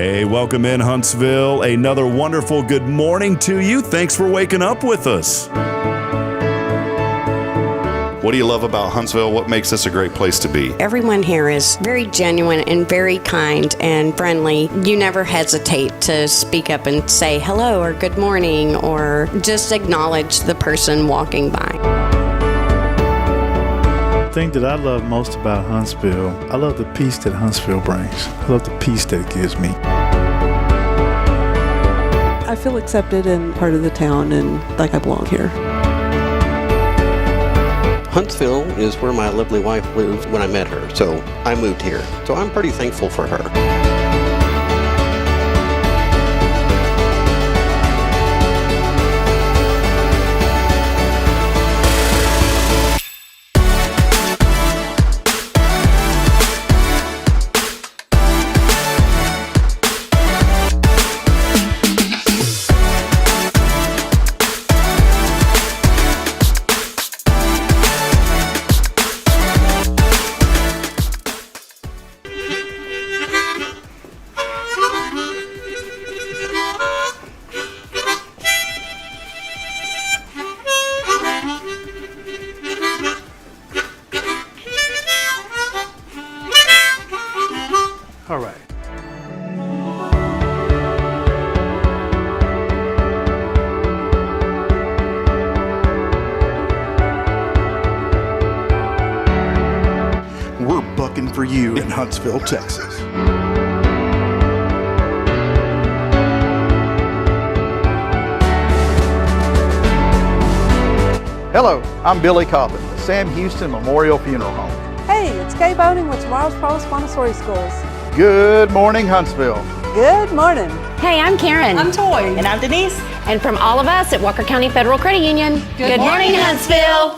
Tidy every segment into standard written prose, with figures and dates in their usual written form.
Hey, welcome in Huntsville. Another wonderful good morning to you. Thanks for waking up with us. What do you love about Huntsville? What makes this a great place to be? Everyone here is very genuine and very kind and friendly. You never hesitate to speak up and say hello or good morning or just acknowledge the person walking by. The thing that I love most about Huntsville, I love the peace that Huntsville brings. I love the peace that it gives me. I feel accepted and part of the town and like I belong here. Huntsville is where my lovely wife lived when I met her, so I moved here. So I'm pretty thankful for her. All right. We're bucking for you in Huntsville, Texas. Hello, I'm Billy Cobbin, the Sam Houston Memorial Funeral Home. Hey, it's Kay Boning with Tomorrow's Promise Montessori Schools. Good morning, Huntsville. Good morning. Hey, I'm Karen. I'm Toy. And I'm Denise. And from all of us at Walker County Federal Credit Union, good morning, Huntsville.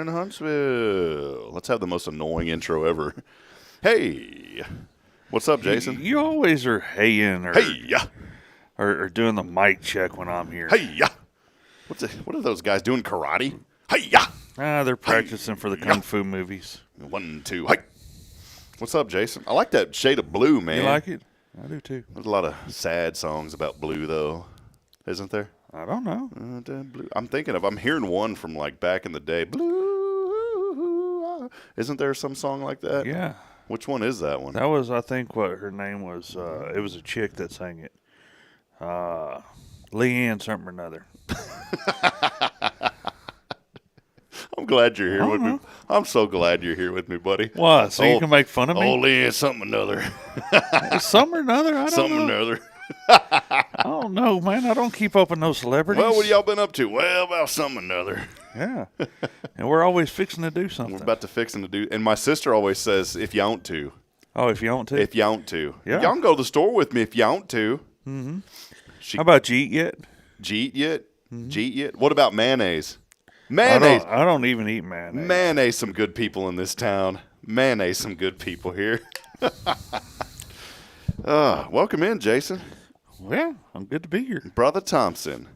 Huntsville. Let's have the most annoying intro ever. Hey, what's up, Jason? You always are heying or doing the mic check when I'm here. Hey-ya. What are those guys doing, karate? Hey-ya. They're practicing for the Kung Fu movies. 1, 2, hey. What's up, Jason? I like that shade of blue, man. You like it? I do, too. There's a lot of sad songs about blue, though, isn't there? I don't know. Blue. I'm hearing one from, like, back in the day. Blue. Isn't there some song like that? Yeah. Which one is that one? That was, I think, what her name was. It was a chick that sang it. Leanne something or another. I'm glad you're here with me. I'm so glad you're here with me, buddy. What? So you can make fun of me? Oh, Leanne something or another. Something or another? I don't know. Something or another. I don't know, man. I don't keep up on those celebrities. Well, what y'all been up to? Well, about something or another. Yeah. And we're always fixing to do something. We're about to fixing to do. And my sister always says, if you want to. Oh, if you want to? If you want to. Yeah. Y'all can go to the store with me if you want to. Mm-hmm. How about you eat yet? Jeet yet? Mm-hmm. Jeet yet? What about mayonnaise? Mayonnaise. I don't even eat mayonnaise. Mayonnaise, some good people in this town. Mayonnaise, some good people here. Welcome in, Jason. Well, I'm good to be here. Brother Thompson.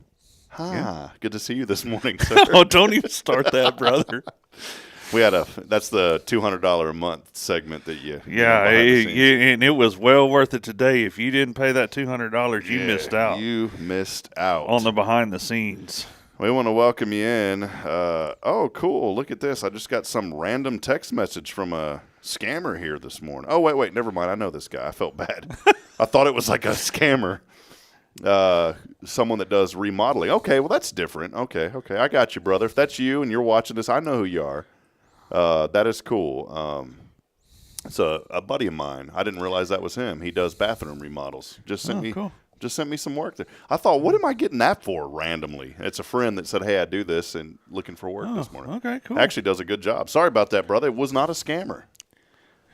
Hi. Yeah. Good to see you this morning, sir. Oh, don't even start that, brother. That's the $200 a month segment that you. Yeah, and it was well worth it today. If you didn't pay that $200, you missed out. You missed out. On the behind the scenes. We want to welcome you in. Oh, cool. Look at this. I just got some random text message from a scammer here this morning. Oh, wait. Never mind. I know this guy. I felt bad. I thought it was like a scammer. Someone that does remodeling. Okay, well, that's different. Okay. I got you, brother. If that's you and you're watching this, I know who you are. That is cool. It's a buddy of mine. I didn't realize that was him. He does bathroom remodels. Just sent me some work there. I thought, what am I getting that for randomly? It's a friend that said, hey, I do this and looking for work this morning. Okay, cool. Actually does a good job. Sorry about that, brother. It was not a scammer.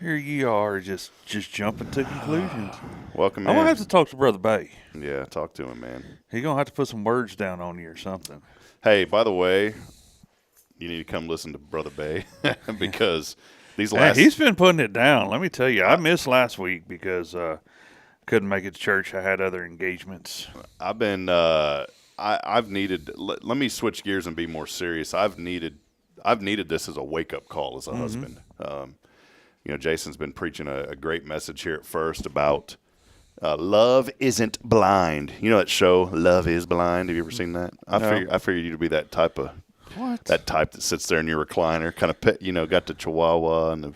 Here you are, just jumping to conclusions. Welcome I'm in. gonna have to talk to Brother Bay. Yeah, talk to him, man. He's gonna have to put some words down on you or something. Hey, by the way, you need to come listen to Brother Bay because these Yeah, last he's been putting it down. Let me tell you, I missed last week because couldn't make it to church. I had other engagements. I've been I've needed. Let me switch gears and be more serious. I've needed this as a wake up call as a husband. Jason's been preaching a great message here at first about love isn't blind. You know that show Love Is Blind? Have you ever seen that? I figured you to be that type of that type that sits there in your recliner, kind of got the Chihuahua and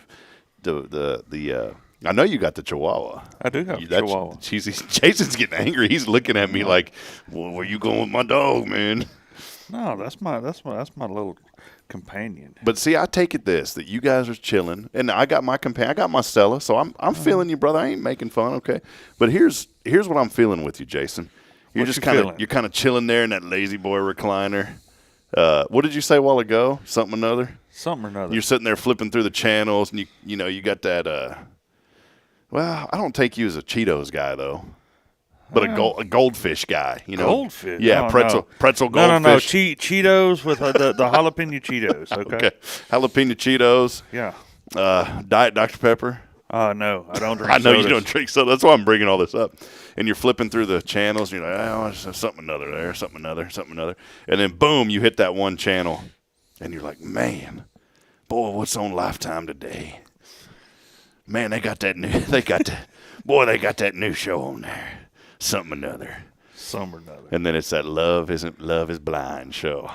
the I know you got the Chihuahua. I do have a Chihuahua. Jason's getting angry. He's looking at me like, well, where you going with my dog, man? No, that's my little companion. But see, I take it that you guys are chilling, and I got my companion. I got my Stella, so I'm feeling you, brother. I ain't making fun, okay? But here's what I'm feeling with you, Jason. You're just kind of chilling there in that lazy boy recliner. What did you say a while ago? Something or another. You're sitting there flipping through the channels, and you got that. Well, I don't take you as a Cheetos guy though. But a goldfish guy, Goldfish? Yeah, pretzel goldfish. No. Cheetos with the jalapeno Cheetos, okay? Jalapeno Cheetos. Yeah. Diet Dr. Pepper. No, I don't drink I know sodas. you don't drink soda. That's why I'm bringing all this up. And you're flipping through the channels, and you're like, oh, there's something another there, something another. And then, boom, you hit that one channel. And you're like, man, boy, what's on Lifetime today? Man, they got that new show on there. Something or another. And then it's that Love Is Blind show.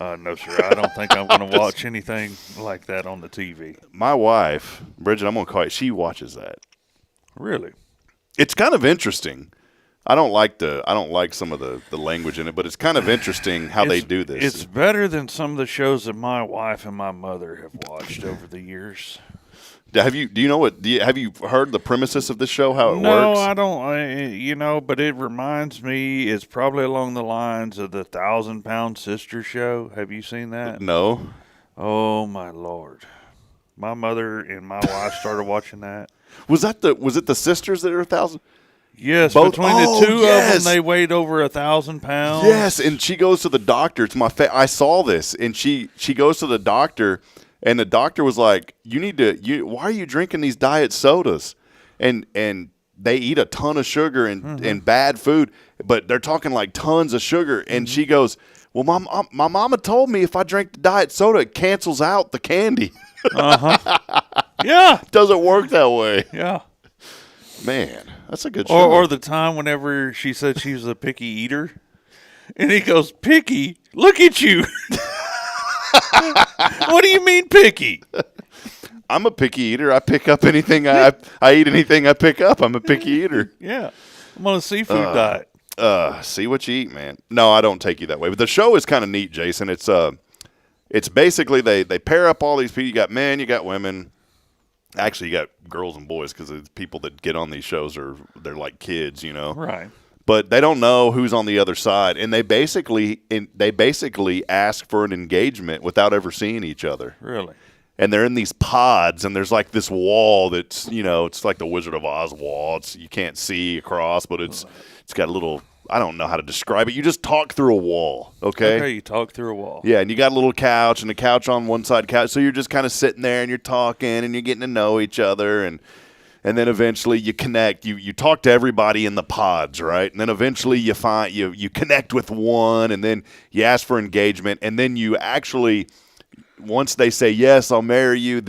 No, sir. I don't think I'm going to watch anything like that on the TV. My wife, Bridget, I'm going to call it, she watches that. Really? It's kind of interesting. I don't like some of the language in it, but it's kind of interesting how they do this. It's better than some of the shows that my wife and my mother have watched over the years. Have you heard the premises of this show, how it works? No, I don't. But it reminds me, it's probably along the lines of the 1,000-Pound Sister show. Have you seen that? No. Oh my Lord! My mother and my wife started watching that. Was it the sisters that are 1,000? Yes, both. Between the two of them, they weighed over 1,000 pounds. Yes, and she goes to the doctor. I saw this, and she goes to the doctor. And the doctor was like, why are you drinking these diet sodas? And they eat a ton of sugar and bad food, but they're talking like tons of sugar. And she goes, well, my mama told me if I drink the diet soda, it cancels out the candy. Yeah. Doesn't work that way. Yeah. Man, that's a good show. Or the time whenever she said she was a picky eater. And he goes, picky? Look at you. What do you mean picky? I'm a picky eater. I pick up anything. I eat anything I pick up. I'm a picky eater. Yeah. I'm on a seafood diet. See what you eat, man. No, I don't take you that way. But the show is kind of neat, Jason. It's basically they pair up all these people. You got men, you got women. Actually, you got girls and boys because the people that get on these shows they're like kids, Right. But they don't know who's on the other side, and they basically ask for an engagement without ever seeing each other. Really? And they're in these pods, and there's like this wall that's it's like the Wizard of Oz wall. You can't see across, but it's got a little. I don't know how to describe it. You just talk through a wall, okay? Okay, you talk through a wall. Yeah, and you got a little couch, and the couch on one side couch, so you're just kind of sitting there, and you're talking, and you're getting to know each other, and then eventually you connect. You talk to everybody in the pods, right? And then eventually you find you connect with one, and then you ask for engagement, and then you actually, once they say yes, I'll marry you,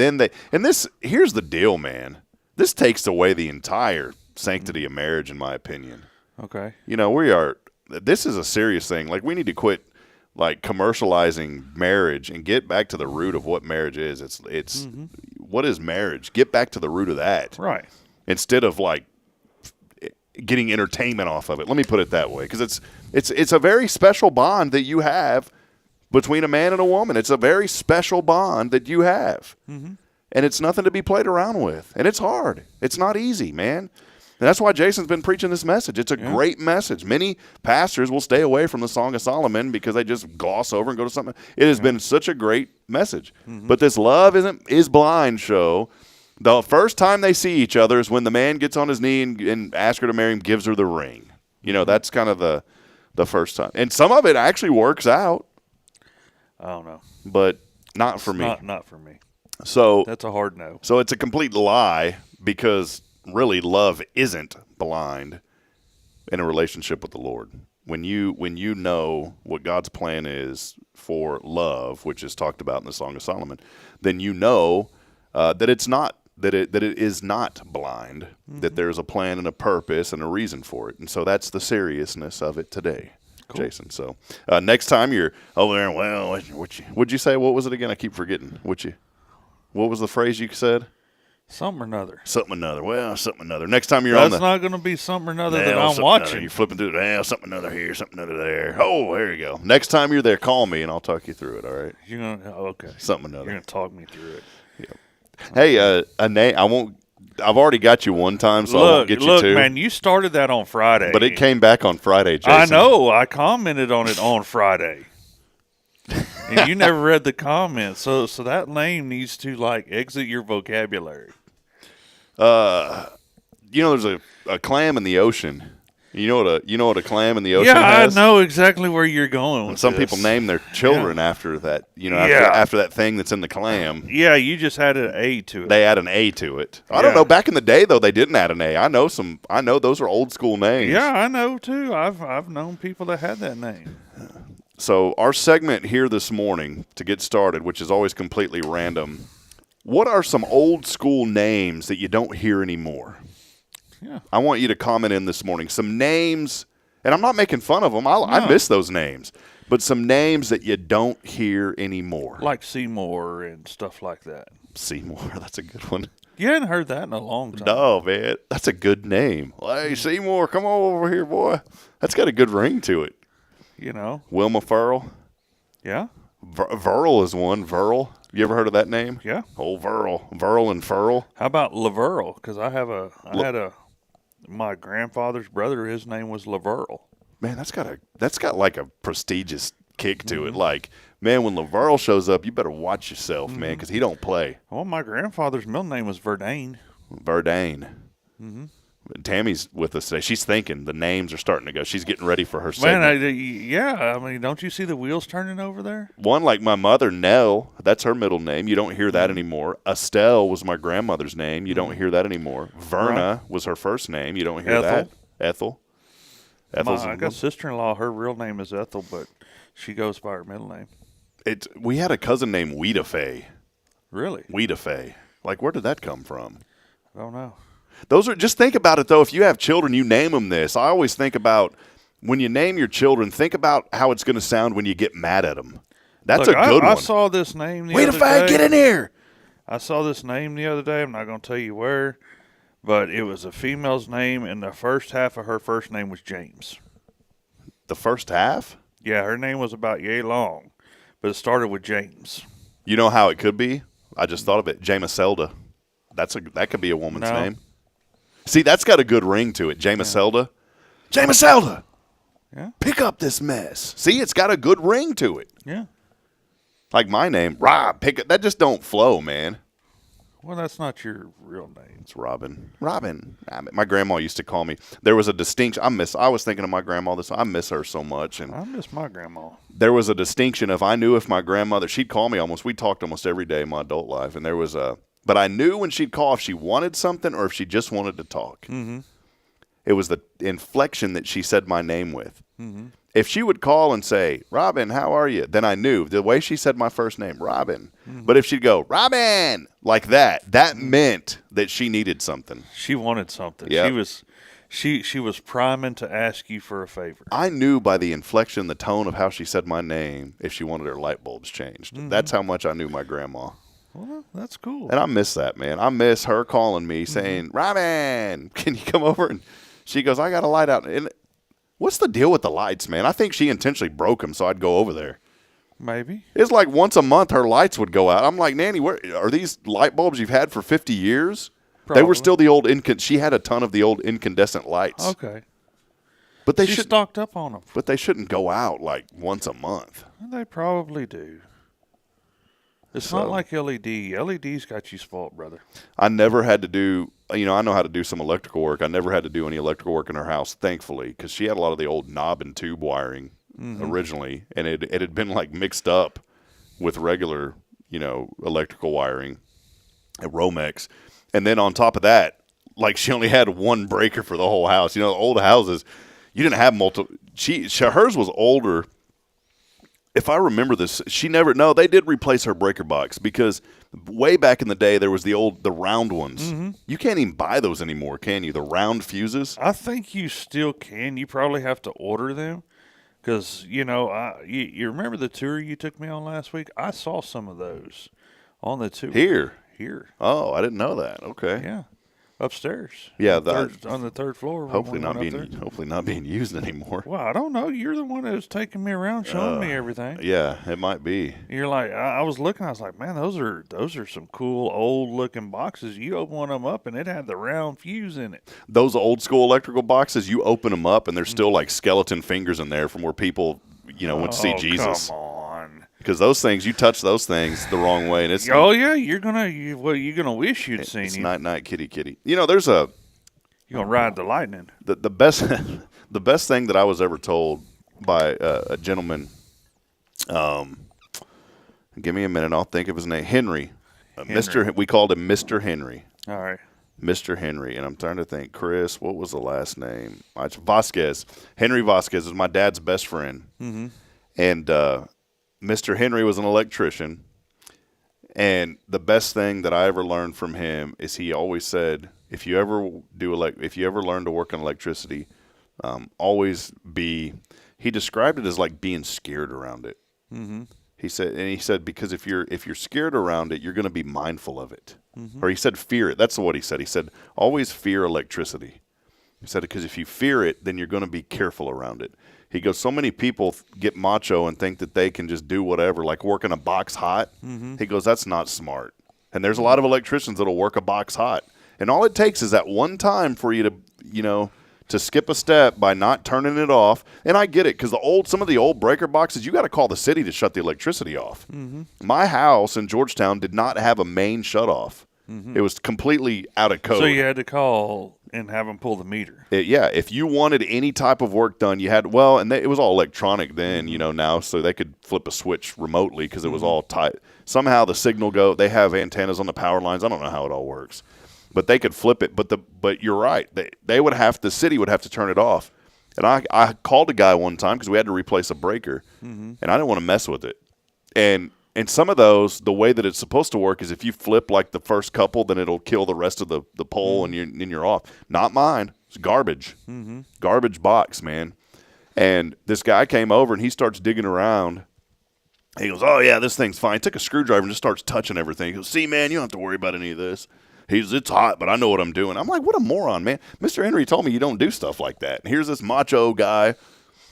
here's the deal, man. This takes away the entire sanctity of marriage, in my opinion. Okay. This is a serious thing. Like, we need to quit like commercializing marriage and get back to the root of what marriage is. It's what is marriage? Get back to the root of that. Right. Instead of like getting entertainment off of it. Let me put it that way, because it's a very special bond that you have between a man and a woman. It's a very special bond that you have. Mm-hmm. And it's nothing to be played around with. And it's hard. It's not easy, man. And that's why Jason's been preaching this message. It's a great message. Many pastors will stay away from the Song of Solomon because they just gloss over and go to something. It has been such a great message. Mm-hmm. But this Love Is Blind show The first time they see each other is when the man gets on his knee and asks her to marry him, gives her the ring. You know, that's kind of the first time. And some of it actually works out. I don't know. But not for me. Not for me. So that's a hard no. So it's a complete lie because really love isn't blind in a relationship with the Lord. When you know what God's plan is for love, which is talked about in the Song of Solomon, then you know that it's not that it is not blind, that there's a plan and a purpose and a reason for it. And so that's the seriousness of it today. Cool. Jason. So next time you're over there, well, what'd you say? What was it again? I keep forgetting. What was the phrase you said? Something or another. Something or another. Well, something or another. Next time you're That's not going to be something or another that I'm watching. You're flipping through it. Something or another here, something or another there. Oh, there you go. Next time you're there, call me and I'll talk you through it. All right. You're gonna okay. Something or another. You're gonna talk me through it. Yeah. Hey, a name. I won't. I've already got you one time, so I won't get you two. Look, man, you started that on Friday. But it came back on Friday, Jason. I know. I commented on it on Friday. And you never read the comments. So that name needs to, exit your vocabulary. There's a clam in the ocean. You know what a clam in the ocean has? I know exactly where you're going with some people name their children after that, after that thing that's in the clam. Yeah, you just added an A to it. They add an A to it. I don't know. Back in the day, though, they didn't add an A. I know those are old school names. Yeah, I know, too. I've known people that had that name. So our segment here this morning, to get started, which is always completely random, what are some old school names that you don't hear anymore? Yeah. I want you to comment in this morning. Some names, and I'm not making fun of them. I miss those names. But some names that you don't hear anymore. Like Seymour and stuff like that. Seymour, that's a good one. You hadn't heard that in a long time. No, man. That's a good name. Hey, Seymour, come on over here, boy. That's got a good ring to it. You know. Wilma Furl. Yeah. Verl is one. Verl. You ever heard of that name? Yeah. Old Verl. Verl and Furl. How about Laverl? Because my grandfather's brother, his name was Laverl. Man, that's got like a prestigious kick to it. Like, man, when Laverl shows up, you better watch yourself, man, because he don't play. Well, my grandfather's middle name was Verdane. Verdane. Mm-hmm. Tammy's with us today. She's thinking the names are starting to go. She's getting ready for her segment. Man, don't you see the wheels turning over there? One like my mother, Nell, that's her middle name. You don't hear that anymore. Estelle was my grandmother's name. You don't hear that anymore. Verna was her first name. You don't hear that. Ethel. I got a sister-in-law. Her real name is Ethel, but she goes by her middle name. We had a cousin named Weeda Faye. Really? Weeda Faye. Like, where did that come from? I don't know. Just think about it, though. If you have children, you name them this. I always think about when you name your children, think about how it's going to sound when you get mad at them. That's a good one. I saw this name the other day. Wait a get in here. I saw this name the other day. I'm not going to tell you where, but it was a female's name, and the first half of her first name was James. The first half? Yeah, her name was about yay long, but it started with James. You know how it could be? I just thought of it. Jamiselda. That could be a woman's name. See, that's got a good ring to it. Jamiselda. Yeah. Jamiselda. Yeah. Pick up this mess. See, it's got a good ring to it. Yeah. Like my name, Rob. That just don't flow, man. Well, that's not your real name. It's Robin. Robin. My grandma used to call me. There was a distinction. I was thinking of my grandma this. I miss her so much. And I miss my grandma. There was a distinction of I knew if my grandmother, she'd call me we talked almost every day in my adult life. And there was but I knew when she'd call if she wanted something or if she just wanted to talk. Mm-hmm. It was the inflection that she said my name with. Mm-hmm. If she would call and say, Robin, how are you? Then I knew the way she said my first name, Robin. Mm-hmm. But if she'd go, Robin, like that meant that she needed something. She wanted something. Yep. She was priming to ask you for a favor. I knew by the inflection, the tone of how she said my name, if she wanted her light bulbs changed. Mm-hmm. That's how much I knew my grandma. Well, that's cool. And I miss that, man. I miss her calling me saying, Robin, can you come over? And she goes, I got a light out. And what's the deal with the lights, man? I think she intentionally broke them so I'd go over there. Maybe. It's like once a month her lights would go out. I'm like, Nanny, where are these light bulbs you've had for 50 years? Probably. They were still the old she had a ton of the old incandescent lights. Okay. But she stocked up on them. But they shouldn't go out like once a month. They probably do. It's not like LED. LED's got you spoiled, brother. I never had to do, I know how to do some electrical work. I never had to do any electrical work in her house, thankfully, because she had a lot of the old knob and tube wiring originally, and it had been like mixed up with regular, electrical wiring at Romex. And then on top of that, like she only had one breaker for the whole house. The old houses, you didn't have multiple. Hers was older. If I remember this, they did replace her breaker box because way back in the day there was the round ones. You can't even buy those anymore, can you? The round fuses? I think you still can. You probably have to order them because, you remember the tour you took me on last week? I saw some of those on the tour. Here. Oh, I didn't know that. Okay. Yeah. Upstairs. Yeah, on the third floor. Hopefully not being used anymore. Well, I don't know. You're the one that was taking me around, showing me everything. Yeah, it might be. You're like, I was looking. I was like, man, those are some cool old looking boxes. You open one of them up, and it had the round fuse in it. Those old school electrical boxes, you open them up, and there's still like skeleton fingers in there from where people, went to see Jesus. Come on. Because those things, you touch those things the wrong way, and it's you're gonna wish you'd seen it's it. night kitty. There's you're gonna ride the lightning. The best the best thing that I was ever told by a gentleman. Give me a minute, I'll think of his name. Henry. We called him Mr. Henry. All right. Mr. Henry, and I'm trying to think. Chris, what was the last name? It's Vasquez. Henry Vasquez is my dad's best friend, and Mr. Henry was an electrician, and the best thing that I ever learned from him is he always said, if you ever learn to work on electricity, he described it as like being scared around it. He said because if you're scared around it, you're going to be mindful of it. Or he said fear it. That's what he said. He said always fear electricity. He said because if you fear it, then you're going to be careful around it. He goes, so many people get macho and think that they can just do whatever, like working a box hot. He goes, that's not smart. And there's a lot of electricians that'll work a box hot. And all it takes is that one time for you to, to skip a step by not turning it off. And I get it, because some of the old breaker boxes, you got to call the city to shut the electricity off. My house in Georgetown did not have a main shutoff. It was completely out of code. So you had to call and have them pull the meter. If you wanted any type of work done, you had, it was all electronic then, now, so they could flip a switch remotely because it was all tight. Somehow the signal they have antennas on the power lines. I don't know how it all works. But they could flip it. But you're right. The city would have to turn it off. And I called a guy one time because we had to replace a breaker, and I didn't want to mess with it. And some of those, the way that it's supposed to work is if you flip like the first couple, then it'll kill the rest of the pole and you're off. Not mine. It's garbage. Garbage box, man. And this guy came over and he starts digging around. He goes, oh, yeah, this thing's fine. He took a screwdriver and just starts touching everything. He goes, see, man, you don't have to worry about any of this. It's hot, but I know what I'm doing. I'm like, what a moron, man. Mr. Henry told me you don't do stuff like that. And here's this macho guy.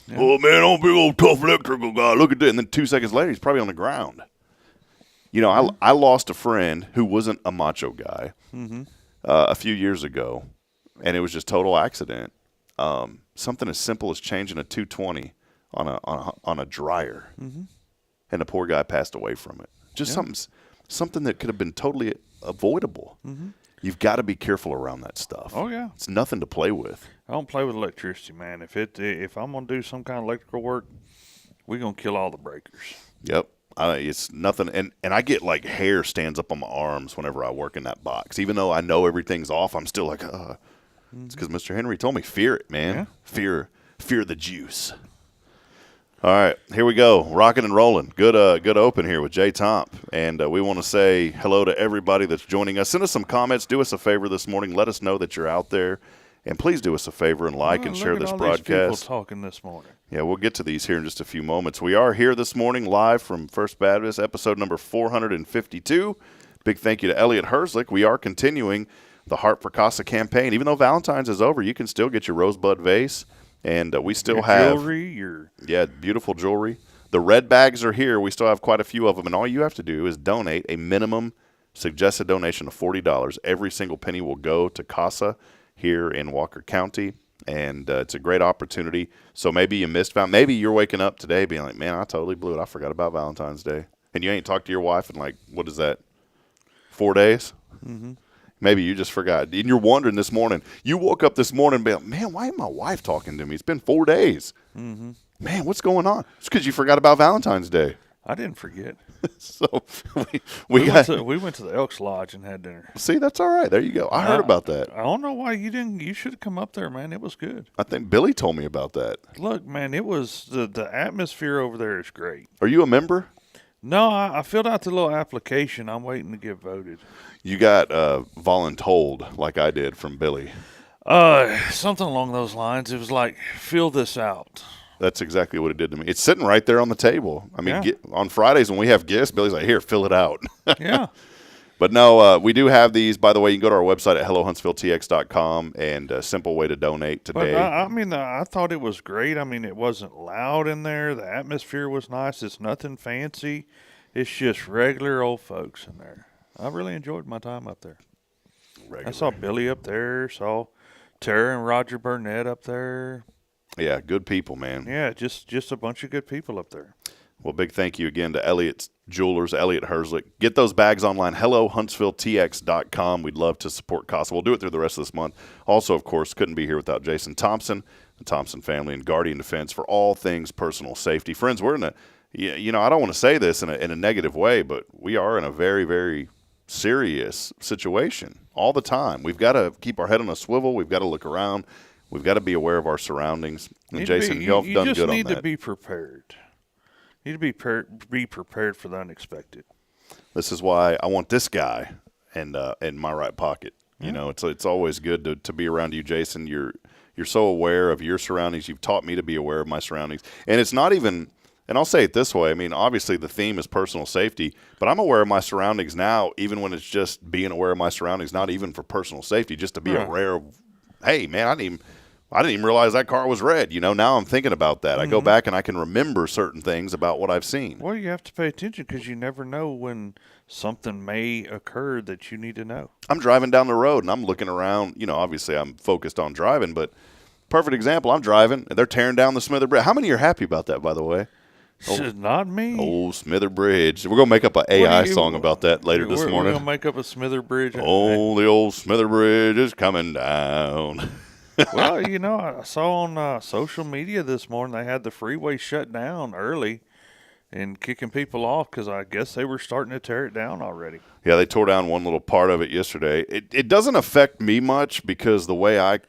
Yeah. Oh, man, I'm a big old tough electrical guy. Look at this. And then 2 seconds later, he's probably on the ground. I lost a friend who wasn't a macho guy a few years ago, and it was just total accident. Something as simple as changing a 220 on a dryer, and the poor guy passed away from it. Just something that could have been totally avoidable. You've got to be careful around that stuff. Oh yeah, it's nothing to play with. I don't play with electricity, man. If I'm gonna do some kind of electrical work, we're gonna kill all the breakers. Yep. It's nothing, and I get like hair stands up on my arms whenever I work in that box. Even though I know everything's off, I'm still like, It's because Mr. Henry told me, fear it, man. Yeah. Fear the juice. All right, here we go, rocking and rolling. Good open here with Jay Tomp, and we want to say hello to everybody that's joining us. Send us some comments. Do us a favor this morning. Let us know that you're out there. And please do us a favor and like and share this broadcast. These people talking this morning. Yeah, we'll get to these here in just a few moments. We are here this morning live from First Baptist, episode number 452. Big thank you to Elliot Herzlich. We are continuing the Heart for Casa campaign. Even though Valentine's is over, you can still get your rosebud vase. And we still have jewelry. Beautiful jewelry. The red bags are here. We still have quite a few of them. And all you have to do is donate a minimum suggested donation of $40. Every single penny will go to Casa here in Walker County, and it's a great opportunity. So maybe you missed maybe you're waking up today being like, man, I totally blew it. I forgot about Valentine's Day. and you ain't talked to your wife in like, what is that, 4 days? Mm-hmm. Maybe you just forgot. And you're wondering this morning. You woke up this morning and be like, man, why ain't my wife talking to me? It's been 4 days. Mm-hmm. Man, what's going on? It's because you forgot about Valentine's Day. I didn't forget. So we went to the Elks Lodge and had dinner. See, that's all right. There you go. I heard about that. I don't know why you didn't. You should have come up there, man. It was good. I think Billy told me about that. Look, man, it was the atmosphere over there is great. Are you a member? No, I filled out the little application. I'm waiting to get voted. You got voluntold like I did from Billy. Something along those lines. It was like, fill this out. That's exactly what it did to me. It's sitting right there on the table. I mean, on Fridays when we have guests, Billy's like, here, fill it out. Yeah. But no, we do have these. By the way, you can go to our website at hellohuntsvilletx.com, and a simple way to donate today. But I mean, I thought it was great. I mean, it wasn't loud in there. The atmosphere was nice. It's nothing fancy. It's just regular old folks in there. I really enjoyed my time up there. I saw Billy up there, saw Tara and Roger Burnett up there. Yeah, good people, man. Yeah, just a bunch of good people up there. Well, big thank you again to Elliott Jewelers, Elliott Herzlich. Get those bags online, hellohuntsvilletx.com. We'd love to support CASA. We'll do it through the rest of this month. Also, of course, couldn't be here without Jason Thompson, the Thompson family, and Guardian Defense for all things personal safety. Friends, we're in a, I don't want to say this in a negative way, but we are in a very, very serious situation all the time. We've got to keep our head on a swivel. We've got to look around. We've got to be aware of our surroundings. And Jason, y'all have done good on that. You just need to be prepared. You need to be prepared for the unexpected. This is why I want this guy in my right pocket. You know, it's always good to be around you, Jason. You're so aware of your surroundings. You've taught me to be aware of my surroundings. And it's not even, and I'll say it this way, I mean, obviously the theme is personal safety, but I'm aware of my surroundings now, even when it's just being aware of my surroundings, not even for personal safety, just to be aware of, hey, man, I didn't even realize that car was red. Now I'm thinking about that. I go back and I can remember certain things about what I've seen. Well, you have to pay attention because you never know when something may occur that you need to know. I'm driving down the road and I'm looking around. Obviously I'm focused on driving, but perfect example, I'm driving and they're tearing down the Smither Bridge. How many are happy about that, by the way? Not me. Old Smither Bridge. We're going to make up an AI song about that later this morning. We're going to make up a Smither Bridge. Oh, the old Smither Bridge is coming down. Well, I saw on social media this morning they had the freeway shut down early and kicking people off because I guess they were starting to tear it down already. Yeah, they tore down one little part of it yesterday. It doesn't affect me much because the way I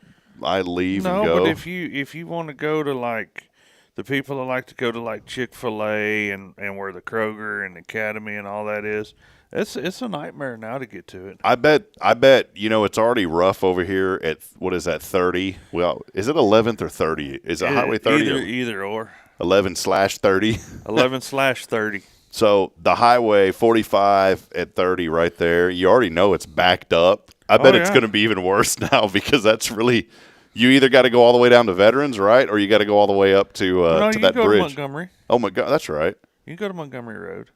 leave and go. No, but if you want to go to like the people that like to go to like Chick-fil-A and where the Kroger and Academy and all that is, it's a nightmare now to get to it. I bet it's already rough over here at, what is that, 30? Well, is it 11th or 30? Is it Highway 30? Either or. 11/30. 11/30. So the Highway 45 at 30 right there, you already know it's backed up. I bet it's going to be even worse now because that's really, you either got to go all the way down to Veterans, right, or you got to go all the way up to that bridge. No, you go to Montgomery. Oh, my God, that's right. You can go to Montgomery Road.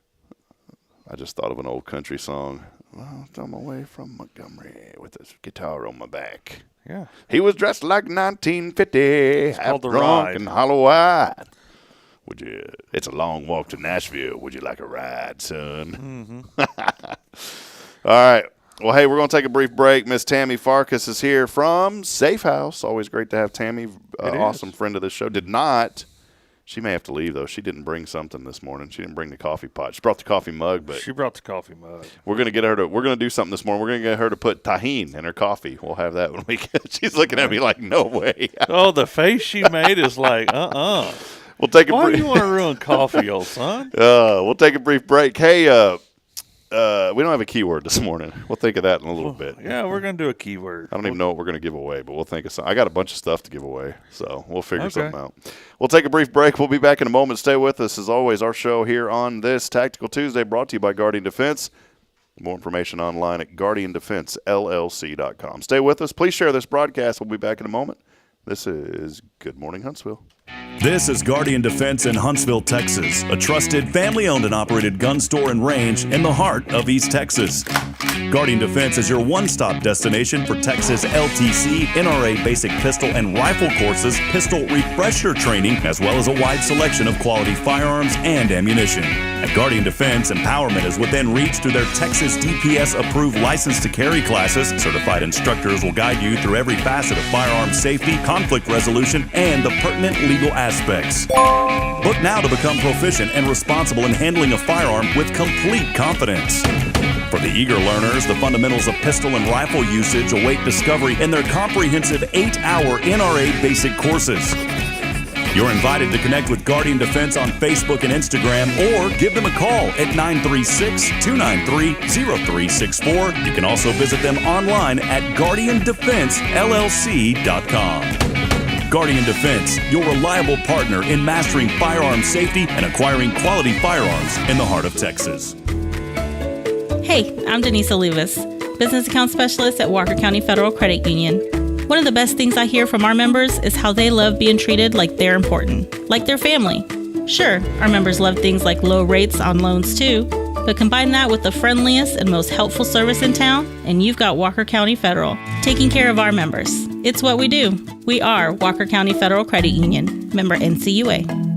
I just thought of an old country song. Well, I'm away from Montgomery with this guitar on my back. Yeah. He was dressed like 1950. It's called The Ride. And hollow-eyed. It's a long walk to Nashville. Would you like a ride, son? Mm-hmm. All right. Well, hey, we're going to take a brief break. Miss Tammy Farkas is here from Safe House. Always great to have Tammy, awesome friend of the show. She may have to leave, though. She didn't bring something this morning. She didn't bring the coffee pot. She brought the coffee mug, but she brought the coffee mug. We're going to get her to. We're going to do something this morning. We're going to get her to put tahini in her coffee. We'll have that when we get. She's looking at me like, no way. Oh, the face she made is like, We'll take a Why do you want to ruin coffee, old son? We'll take a brief break. Hey, we don't have a keyword this morning. We'll think of that in a little bit. Yeah, we're going to do a keyword. I don't even know what we're going to give away, but we'll think of something. I got a bunch of stuff to give away, so we'll figure something out. We'll take a brief break. We'll be back in a moment. Stay with us. As always, our show here on this Tactical Tuesday brought to you by Guardian Defense. More information online at guardiandefensellc.com. Stay with us. Please share this broadcast. We'll be back in a moment. This is Good Morning Huntsville. This is Guardian Defense in Huntsville, Texas, a trusted family-owned and operated gun store and range in the heart of East Texas. Guardian Defense is your one-stop destination for Texas LTC, NRA basic pistol and rifle courses, pistol refresher training, as well as a wide selection of quality firearms and ammunition. At Guardian Defense, empowerment is within reach through their Texas DPS-approved license to carry classes. Certified instructors will guide you through every facet of firearm safety, conflict resolution, and the pertinent legal aspects. Book now to become proficient and responsible in handling a firearm with complete confidence. For the eager learners, the fundamentals of pistol and rifle usage await discovery in their comprehensive 8-hour NRA basic courses. You're invited to connect with Guardian Defense on Facebook and Instagram, or give them a call at 936-293-0364. You can also visit them online at guardiandefensellc.com. Guardian Defense, your reliable partner in mastering firearm safety and acquiring quality firearms in the heart of Texas. Hey, I'm Denise Olivas, Business Account Specialist at Walker County Federal Credit Union. One of the best things I hear from our members is how they love being treated like they're important, like their family. Sure, our members love things like low rates on loans too, but combine that with the friendliest and most helpful service in town, and you've got Walker County Federal, taking care of our members. It's what we do. We are Walker County Federal Credit Union, member NCUA.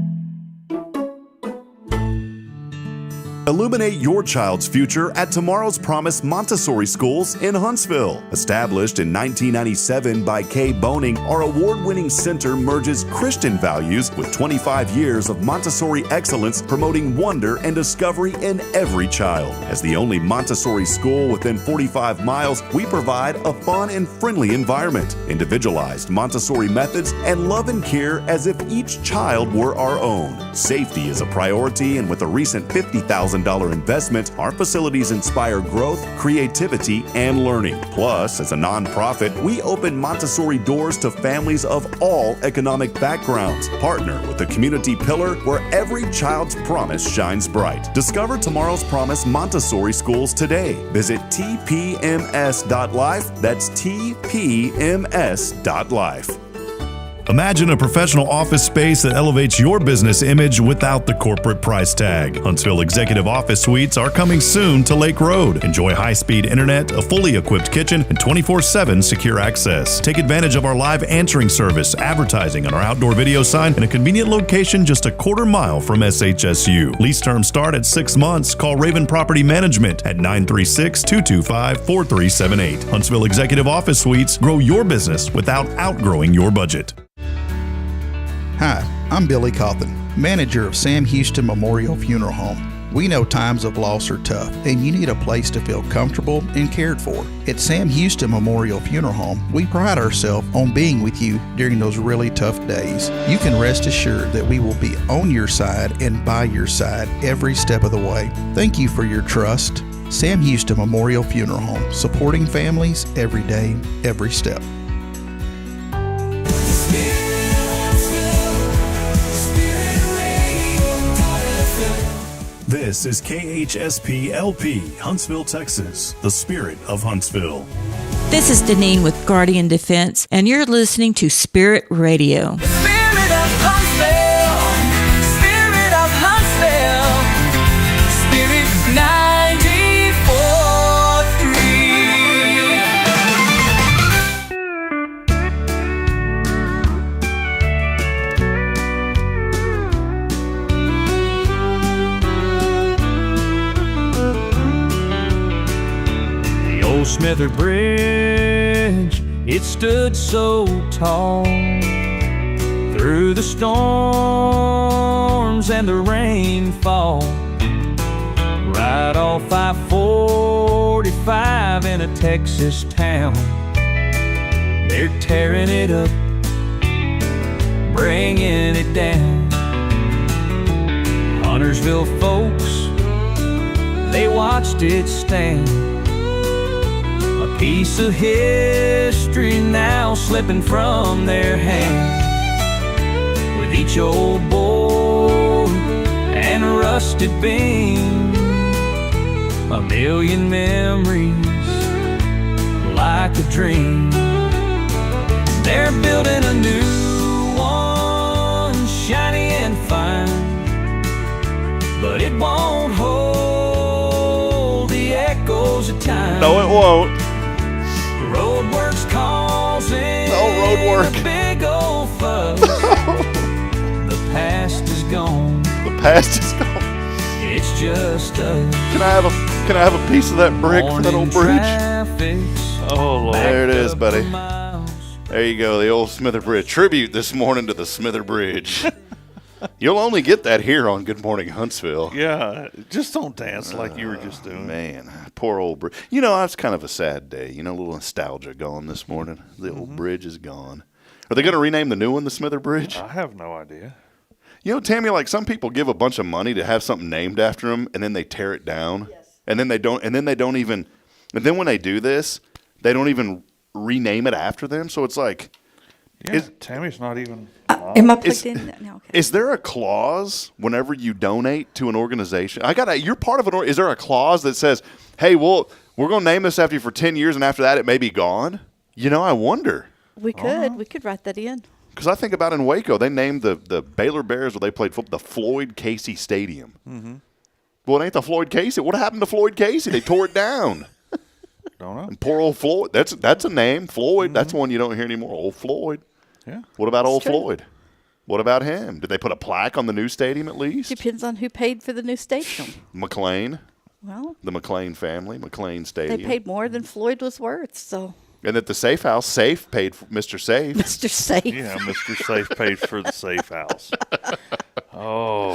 Illuminate your child's future at Tomorrow's Promise Montessori Schools in Huntsville. Established in 1997 by Kay Boning, our award-winning center merges Christian values with 25 years of Montessori excellence, promoting wonder and discovery in every child. As the only Montessori school within 45 miles, we provide a fun and friendly environment, individualized Montessori methods, and love and care as if each child were our own. Safety is a priority, and with a recent $50,000 investment, our facilities inspire growth, creativity, and learning. Plus, as a nonprofit, we open Montessori doors to families of all economic backgrounds. Partner with the community pillar where every child's promise shines bright. Discover Tomorrow's Promise Montessori Schools today. Visit tpms.life. That's tpms.life. Imagine a professional office space that elevates your business image without the corporate price tag. Huntsville Executive Office Suites are coming soon to Lake Road. Enjoy high-speed internet, a fully equipped kitchen, and 24/7 secure access. Take advantage of our live answering service, advertising on our outdoor video sign, and a convenient location just a quarter mile from SHSU. Lease terms start at 6 months. Call Raven Property Management at 936-225-4378. Huntsville Executive Office Suites. Grow your business without outgrowing your budget. Hi, I'm Billy Cawthon, manager of Sam Houston Memorial Funeral Home. We know times of loss are tough, and you need a place to feel comfortable and cared for. At Sam Houston Memorial Funeral Home, we pride ourselves on being with you during those really tough days. You can rest assured that we will be on your side and by your side every step of the way. Thank you for your trust. Sam Houston Memorial Funeral Home, supporting families every day, every step. This is KHSP-LP, Huntsville, Texas, the spirit of Huntsville. This is Deneen with Guardian Defense, and you're listening to Spirit Radio. Spirit of Huntsville, Spirit of Huntsville, Spirit 94.3. The old Smithard Bridge, it stood so tall through the storms and the rainfall. Right off I-45 in a Texas town, they're tearing it up, bringing it down. Huntersville folks, they watched it stand, a piece of history now slipping from their hand. With each old board and rusted beam, a million memories like a dream. They're building a new one, shiny and fine, but it won't hold the echoes of time. No, it won't. Road work's causing road work. a big old fuss. The past is gone. The past is gone. It's just us. Can I have a piece of that brick for that old bridge? Oh, Lord. There it is, buddy. There you go, the old Smither Bridge. Tribute this morning to the Smither Bridge. You'll only get that here on Good Morning Huntsville. Yeah, just don't dance like you were just doing. Man, poor old bridge. You know, it's kind of a sad day. You know, a little nostalgia gone this morning. The old bridge is gone. Are they going to rename the new one the Smither Bridge? I have no idea. You know, Tammy, like some people give a bunch of money to have something named after them, and then they tear it down. Yes. And then when they do this, they don't even rename it after them. So it's like, yeah, Tammy's not even. Am I plugged in? No, okay. Is there a clause whenever you donate to an organization? You're part of an. Is there a clause that says, "Hey, we're going to name this after you for 10 years, and after that, it may be gone"? You know, I wonder. We could write that in. Because I think about in Waco, they named the Baylor Bears where they played football the Floyd Casey Stadium. Mm-hmm. Well, it ain't the Floyd Casey. What happened to Floyd Casey? They tore it down. Don't know. And poor old Floyd. That's a name. Floyd. Mm-hmm. That's one you don't hear anymore. Old Floyd. Yeah. What about old Floyd? What about him? Did they put a plaque on the new stadium at least? Depends on who paid for the new stadium. McLean. Well, the McLean family, McLean Stadium. They paid more than Floyd was worth, so. And at the Safe House, Safe paid for Mr. Safe. Mr. Safe. Yeah, Mr. Safe paid for the Safe House. Oh.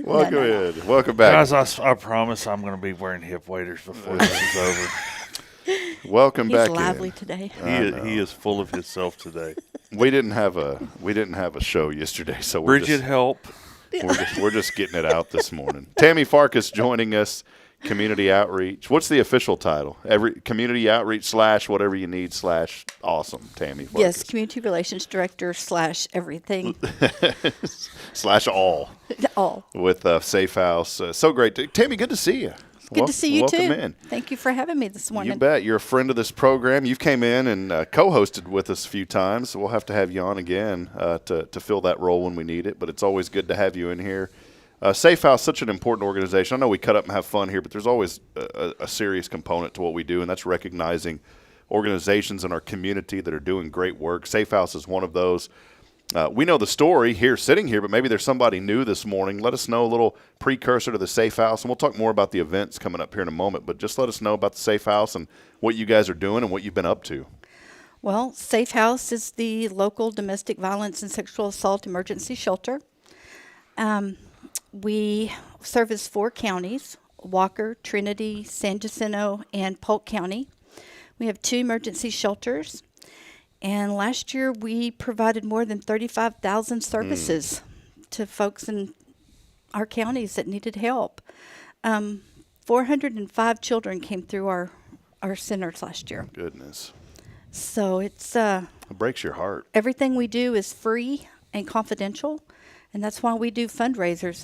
Welcome in. Welcome back. Guys, I promise I'm going to be wearing hip waders before this is over. Welcome back. He's lively today. He is full of himself today. We didn't have a show yesterday, so Bridget, help. We're just getting it out this morning. Tammy Farkas joining us. Community outreach. What's the official title? Community outreach / whatever you need / awesome. Tammy Farkas. Yes, community relations director / everything. / all. All. With Safe House. So great. Tammy, good to see you. Good to see you welcome too. In. Thank you for having me this morning. You bet. You're a friend of this program. You've came in and co-hosted with us a few times. So we'll have to have you on again to fill that role when we need it. But it's always good to have you in here. Safe House, such an important organization. I know we cut up and have fun here, but there's always a serious component to what we do, and that's recognizing organizations in our community that are doing great work. Safe House is one of those. We know the story here, sitting here, but maybe there's somebody new this morning. Let us know a little precursor to the Safe House, and we'll talk more about the events coming up here in a moment. But just let us know about the Safe House and what you guys are doing and what you've been up to. Well, Safe House is the local domestic violence and sexual assault emergency shelter. We service 4 counties, Walker, Trinity, San Jacinto, and Polk County. We have 2 emergency shelters. And last year, we provided more than 35,000 services to folks in our counties that needed help. 405 children came through our centers last year. Goodness. So it's it breaks your heart. Everything we do is free and confidential, and that's why we do fundraisers.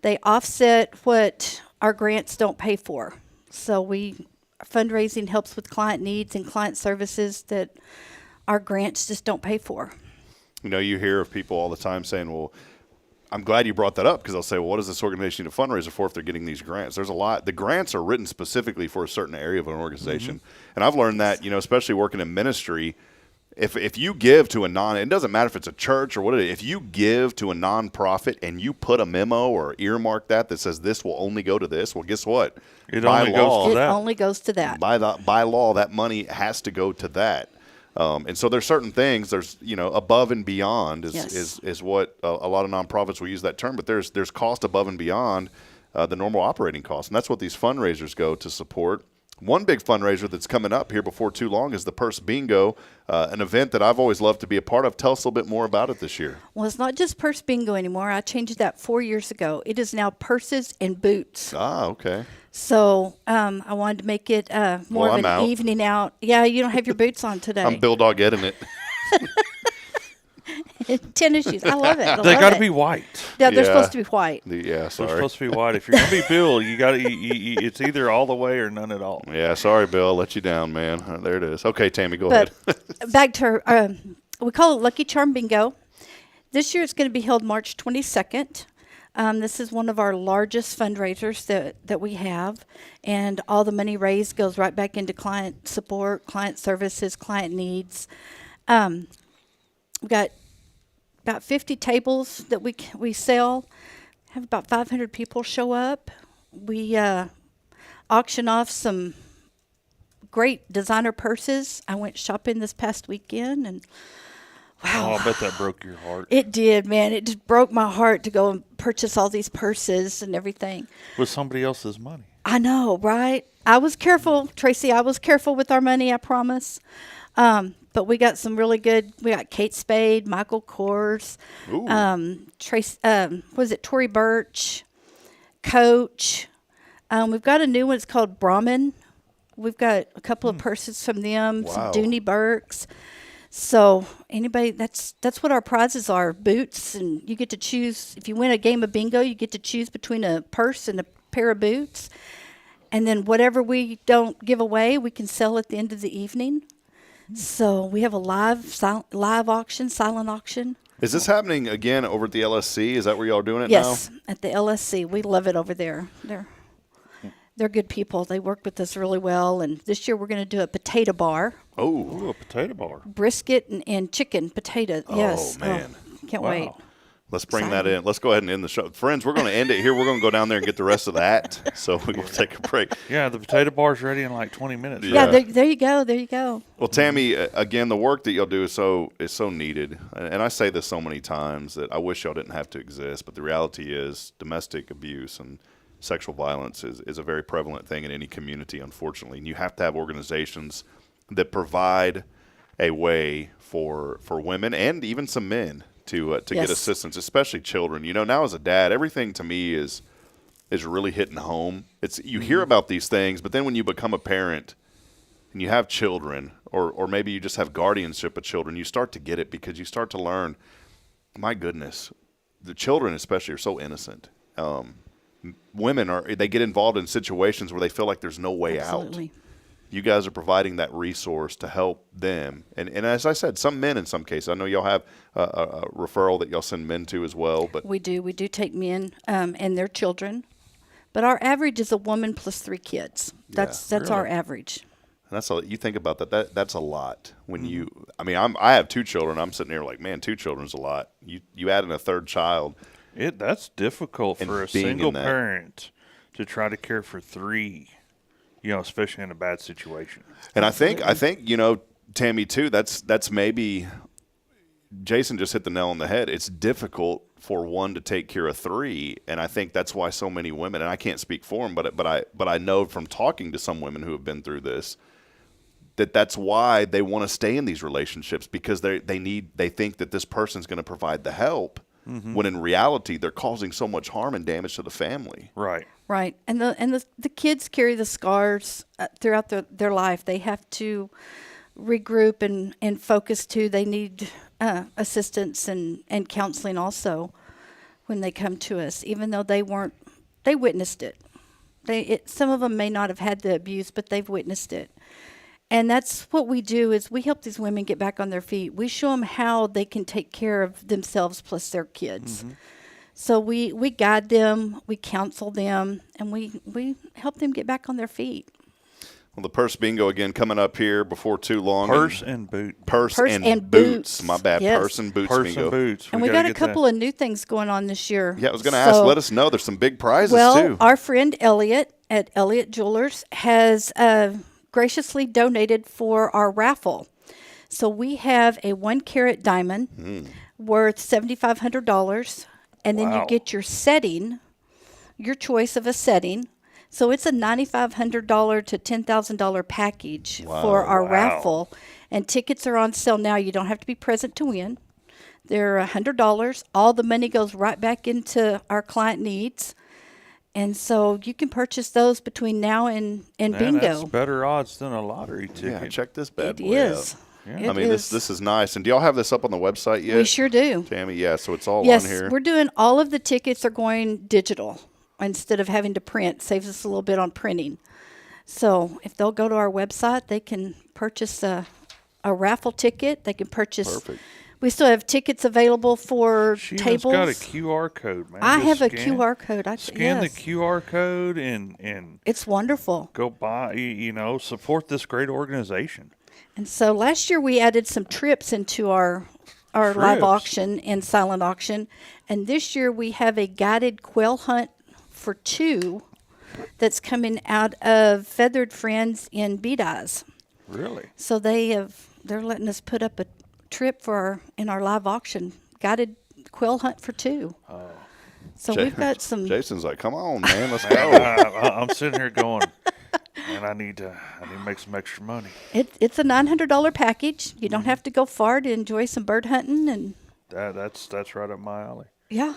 They offset what our grants don't pay for. So fundraising helps with client needs and client services that our grants just don't pay for. You know, you hear of people all the time saying, well, I'm glad you brought that up, because they'll say, well, what does this organization need a fundraiser for if they're getting these grants? There's a lot. The grants are written specifically for a certain area of an organization. Mm-hmm. And I've learned that, especially working in ministry, if you give to it doesn't matter if it's a church or what it is, if you give to a nonprofit and you put a memo or earmark that says this will only go to this, well, guess what? It only goes to that. By law, that money has to go to that. And so there's certain things, there's, above and beyond is what a lot of nonprofits will use that term, but there's cost above and beyond the normal operating costs. And that's what these fundraisers go to support. One big fundraiser that's coming up here before too long is the Purse Bingo, an event that I've always loved to be a part of. Tell us a little bit more about it this year. Well, it's not just Purse Bingo anymore. I changed that 4 years ago. It is now purses and boots. Ah, okay. So I wanted to make it more of an evening out. Yeah, you don't have your boots on today. I'm Bill Doggetting it. Tennis shoes. I love it. They got to be white. Yeah, they're supposed to be white. Sorry. They're supposed to be white. If you're going to be Bill, you got to. It's either all the way or none at all. Yeah, sorry, Bill. I let you down, man. There it is. Okay, Tammy, go ahead. Back to her. We call it Lucky Charm Bingo. This year it's going to be held March 22nd. This is one of our largest fundraisers that we have, and all the money raised goes right back into client support, client services, client needs. We've got about 50 tables that we sell. Have about 500 people show up. We auction off some great designer purses. I went shopping this past weekend, and wow. Oh, I bet that broke your heart. It did, man. It just broke my heart to go and purchase all these purses and everything. With somebody else's money. I know, right? I was careful, Tracy. I was careful with our money, I promise. But we got some really good. We got Kate Spade, Michael Kors, Tory Burch, Coach. We've got a new one. It's called Brahmin. We've got a couple of purses from them. Wow. Some Dooney Burks. So anybody, that's what our prizes are. Boots, and you get to choose. If you win a game of bingo, you get to choose between a purse and a pair of boots. And then whatever we don't give away, we can sell at the end of the evening. So we have a live auction, silent auction. Is this happening again over at the LSC? Is that where y'all are doing it now? Yes, at the LSC. We love it over there. They're good people. They work with us really well. And this year we're going to do a potato bar. Oh, a potato bar. Brisket and chicken potato. Yes. Oh, man. Can't wait. Let's bring that in. Let's go ahead and end the show. Friends, we're going to end it here. We're going to go down there and get the rest of that. So we're going to take a break. Yeah, the potato bar's ready in like 20 minutes. Yeah, there you go. There you go. Well, Tammy, again, the work that y'all do is so needed. And I say this so many times that I wish y'all didn't have to exist. But the reality is domestic abuse and sexual violence is a very prevalent thing in any community, unfortunately. And you have to have organizations that provide a way for women and even some men to get assistance, especially children. You know, now as a dad, everything to me is really hitting home. You hear about these things, but then when you become a parent and you have children, or maybe you just have guardianship of children, you start to get it because you start to learn, my goodness, the children especially are so innocent. Women they get involved in situations where they feel like there's no way Absolutely. out. You guys are providing that resource to help them. And as I said, some men in some cases. I know y'all have a referral that y'all send men to as well. But we do take men and their children. But our average is a woman plus 3 kids. That's really? our average. And you think about that's a lot. When I have 2 children. I'm sitting there like, man, 2 children is a lot. You add in a third child. That's difficult for a single parent to try to care for 3. You know, especially in a bad situation. And I think Tammy too. That's maybe Jason just hit the nail on the head. It's difficult for one to take care of 3, and I think that's why so many women. And I can't speak for them, but I know from talking to some women who have been through this that's why they want to stay in these relationships, because they think that this person's going to provide the help. Mm-hmm. When in reality they're causing so much harm and damage to the family. Right. And the kids carry the scars throughout their life. They have to regroup and focus too. They need assistance and counseling also when they come to us, even though they witnessed it. Some of them may not have had the abuse, but they've witnessed it. And that's what we do is we help these women get back on their feet. We show them how they can take care of themselves plus their kids. Mm-hmm. So we guide them, we counsel them, and we help them get back on their feet. Well, the purse bingo again coming up here before too long. Purse and boots. Purse and boots. My bad. Yes. Purse and boots bingo. And boots. And we got a couple of new things going on this year. Yeah, I was going to ask. Let us know. There's some big prizes too. Our friend Elliot at Elliott Jewelers has graciously donated for our raffle. So we have a 1-carat diamond worth $7,500, and then you get your setting, your choice of a setting. So it's a $9,500 to $10,000 package for our raffle, and tickets are on sale now. You don't have to be present to win. They're $100. All the money goes right back into our client needs. And so you can purchase those between now and bingo. That's better odds than a lottery ticket. Yeah, check this bad boy out. Yeah. This is nice. And do y'all have this up on the website yet? We sure do. Tammy, yeah, so it's all on here. Yes, we're doing all of the tickets are going digital instead of having to print. Saves us a little bit on printing. So if they'll go to our website, they can purchase a raffle ticket. They can purchase. Perfect. We still have tickets available for She tables. got a QR code, man. I Just have a QR code. Scan the yes. QR code and It's wonderful. go buy, support this great organization. And so last year we added some trips into our live Trips. auction and silent auction. And this year we have a guided quail hunt for 2 that's coming out of Feathered Friends in Bead Eyes. Really? So they're letting us put up a trip in our live auction, guided quail hunt for 2. Oh. So we've got some. Jason's like, come on, man, let's Man, go. I'm sitting here going, and I need to make some extra money. It's a $900 package. You don't have to go far to enjoy some bird hunting, and That's right up my alley. yeah.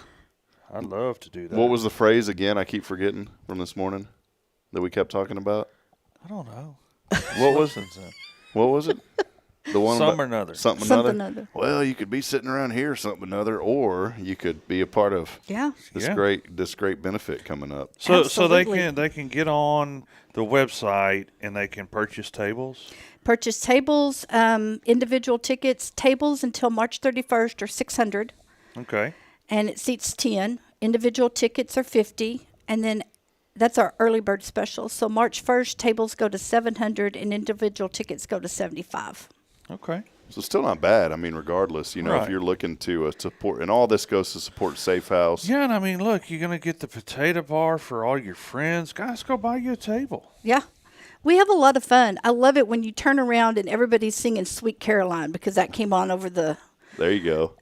I'd love to do that. What was the phrase again? I keep forgetting from this morning that we kept talking about. I don't know. What was it? What was it? The one Something about- or another. Something Something another. other. Well, you could be sitting around here, something another, or you could be a part of this Yeah. great benefit coming up. So Absolutely. they can get on the website and they can purchase tables. Purchase tables, individual tickets. Tables until March 31st are $600, Okay. and it seats 10. Individual tickets are $50, and then that's our early bird special. So March 1st, tables go to $700, and individual tickets go to $75. Okay. So still not bad. I mean, regardless, if Right. you're looking to support, and all this goes to support Safe House. Yeah, and I mean, look, you're gonna get the potato bar for all your friends. Guys, go buy you a table. Yeah. We have a lot of fun. I love it when you turn around and everybody's singing Sweet Caroline because that came on over the. There you go.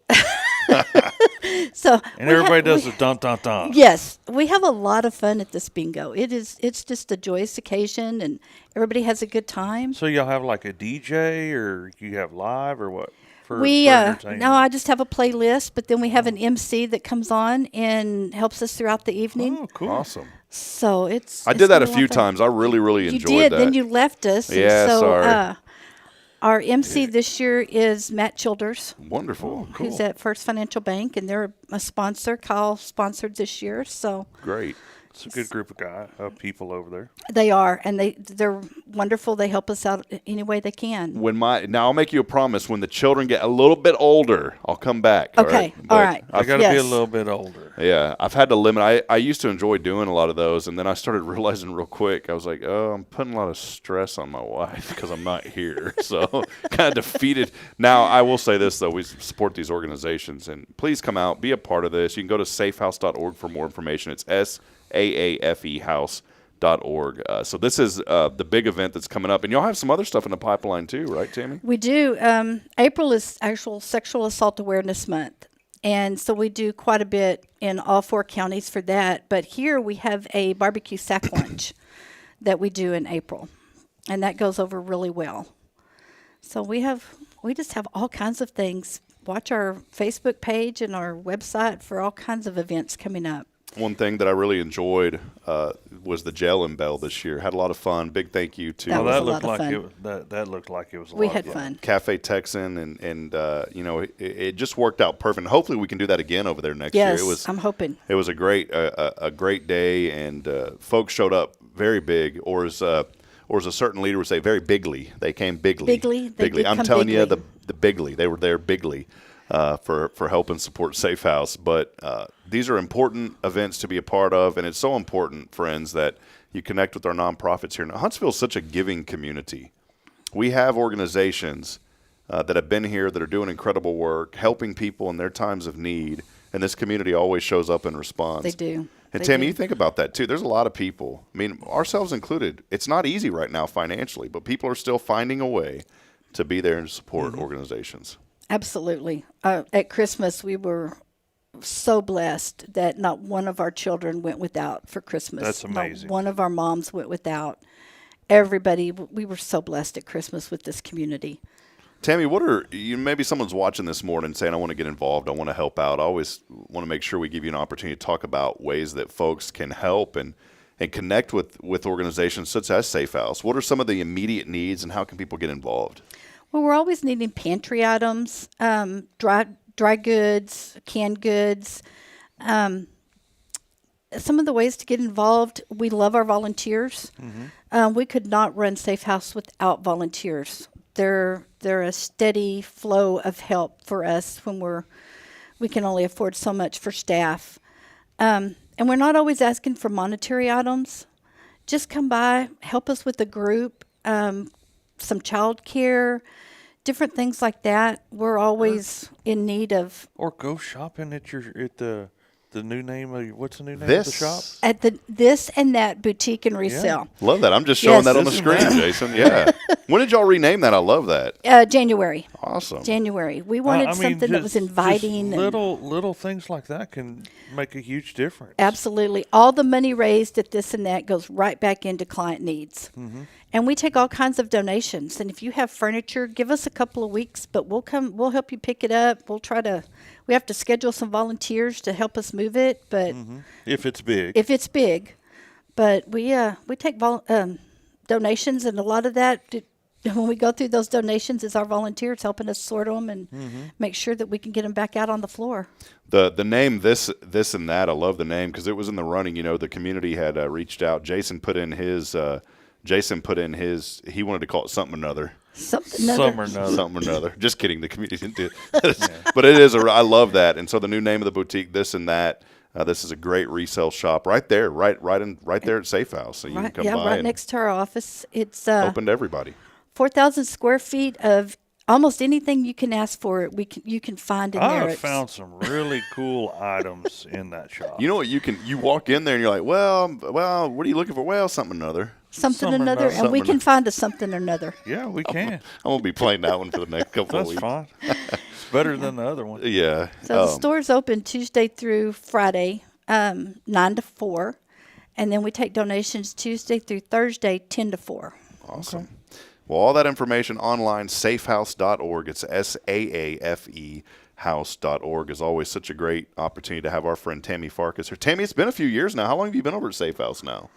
So And everybody does the dun dun dun. Yes, we have a lot of fun at this bingo. It's just a joyous occasion, and everybody has a good time. So y'all have like a DJ, or you have live, or what? For entertainment? No, I just have a playlist, but then we have an MC that comes on and helps us throughout the evening. Oh, cool. Awesome. So I it's did that a been few lot of fun. times. I really You enjoyed did. that. Then you left us. and Yeah, so, sorry. Our MC this year is Matt Childers. Wonderful. Cool. Who's at First Financial Bank, and they're a sponsor. Kyle sponsored this year, so Great. It's a good group of people over there. they are, and they're wonderful. They help us out any way they can. Now I'll make you a promise. When the children get a little bit older, I'll come back. Okay, all right. I got to be a little bit older. Yeah, I've had to limit. I used to enjoy doing a lot of those, and then I started realizing real quick, I was like, oh, I'm putting a lot of stress on my wife because I'm not here. So kind of defeated. Now, I will say this, though. We support these organizations, and please come out, be a part of this. You can go to safehouse.org for more information. It's SAAFEhouse.org. So this is the big event that's coming up. And y'all have some other stuff in the pipeline, too, right, Tammy? We do. April is actual Sexual Assault Awareness Month. And so we do quite a bit in all 4 counties for that. But here we have a barbecue sack lunch that we do in April. And that goes over really well. So we just have all kinds of things. Watch our Facebook page and our website for all kinds of events coming up. One thing that I really enjoyed was the Gel and Bell this year. Had a lot of fun. Big thank you to That looked like it was a We lot had of fun. Cafe Texan, and it just worked out perfect. Hopefully we can do that again over there next Yes, year. I'm hoping. It was a great day, and folks showed up very big, or as a certain leader would say, very bigly. They came bigly. Bigly? They did I'm come telling you, bigly. the bigly. They were there bigly for helping support Safe House. But these are important events to be a part of, and it's so important, friends, that you connect with our nonprofits here. Now, Huntsville is such a giving community. We have organizations that have been here that are doing incredible work, helping people in their times of need, and this community always shows up and responds. They do. And They Tammy, do. you think about that too. There's a lot of people, I mean, ourselves included. It's not easy right now financially, but people are still finding a way to be there and support organizations. Absolutely. At Christmas, we were so blessed that not one of our children went without for Christmas. That's amazing. Not one of our moms went without. Everybody, we were so blessed at Christmas with this community. Tammy, maybe someone's watching this morning saying, I want to get involved, I want to help out. I always want to make sure we give you an opportunity to talk about ways that folks can help and connect with organizations such as Safe House. What are some of the immediate needs, and how can people get involved? Well, we're always needing pantry items, dry goods, canned goods. Some of the ways to get involved, we love our volunteers. We could not run Safe House without volunteers. they're a steady flow of help for us when we can only afford so much for staff. And we're not always asking for monetary items. Just come by, help us with the group, some child care, different things like that. We're always in need of. Or go shopping at the new name of what's the new name of This. the shop? At the This and That Boutique and Resale. Love that. I'm just showing Yes. that on the screen, Jason. Yeah. When did y'all rename that? I love that. January. Awesome. January. We wanted something that was inviting. Just little things like that can make a huge difference. Absolutely. All the money raised at This and That goes right back into client needs. Mm-hmm. And we take all kinds of donations. And if you have furniture, give us a couple of weeks, but we'll help you pick it up. We have to schedule some volunteers to help us move it, but if it's big. But we take donations, and a lot of that when we go through those donations is our volunteers helping us sort them and make sure that we can get them back out on the floor. The name this and that, I love the name because it was in the running. You know, the community had reached out. Jason put in his. He wanted to call it something or another. Something or another. Just kidding. The community didn't do it. But it is. I love that. And so the new name of the boutique, This and That. This is a great resale shop right there, right there at Safe House. So you can come by. Right next to our office. It's open to everybody. 4,000 square feet of almost anything you can ask for. You can find in there. I found some really cool items in that shop. You know what? You walk in there and you're like, well, what are you looking for? Well, something or another. Something or another, and we can find a something or another. Yeah, we can. I'm gonna be playing that one for the next couple of weeks. That's fine. It's better than the other one. Yeah. So the store's open Tuesday through Friday, 9 to 4, and then we take donations Tuesday through Thursday, 10 to 4. Awesome. Okay. Well, all that information online, safehouse.org. It's SAAFE house.org. Is always such a great opportunity to have our friend Tammy Farkas here. Tammy, it's been a few years now. How long have you been over at Safe House now?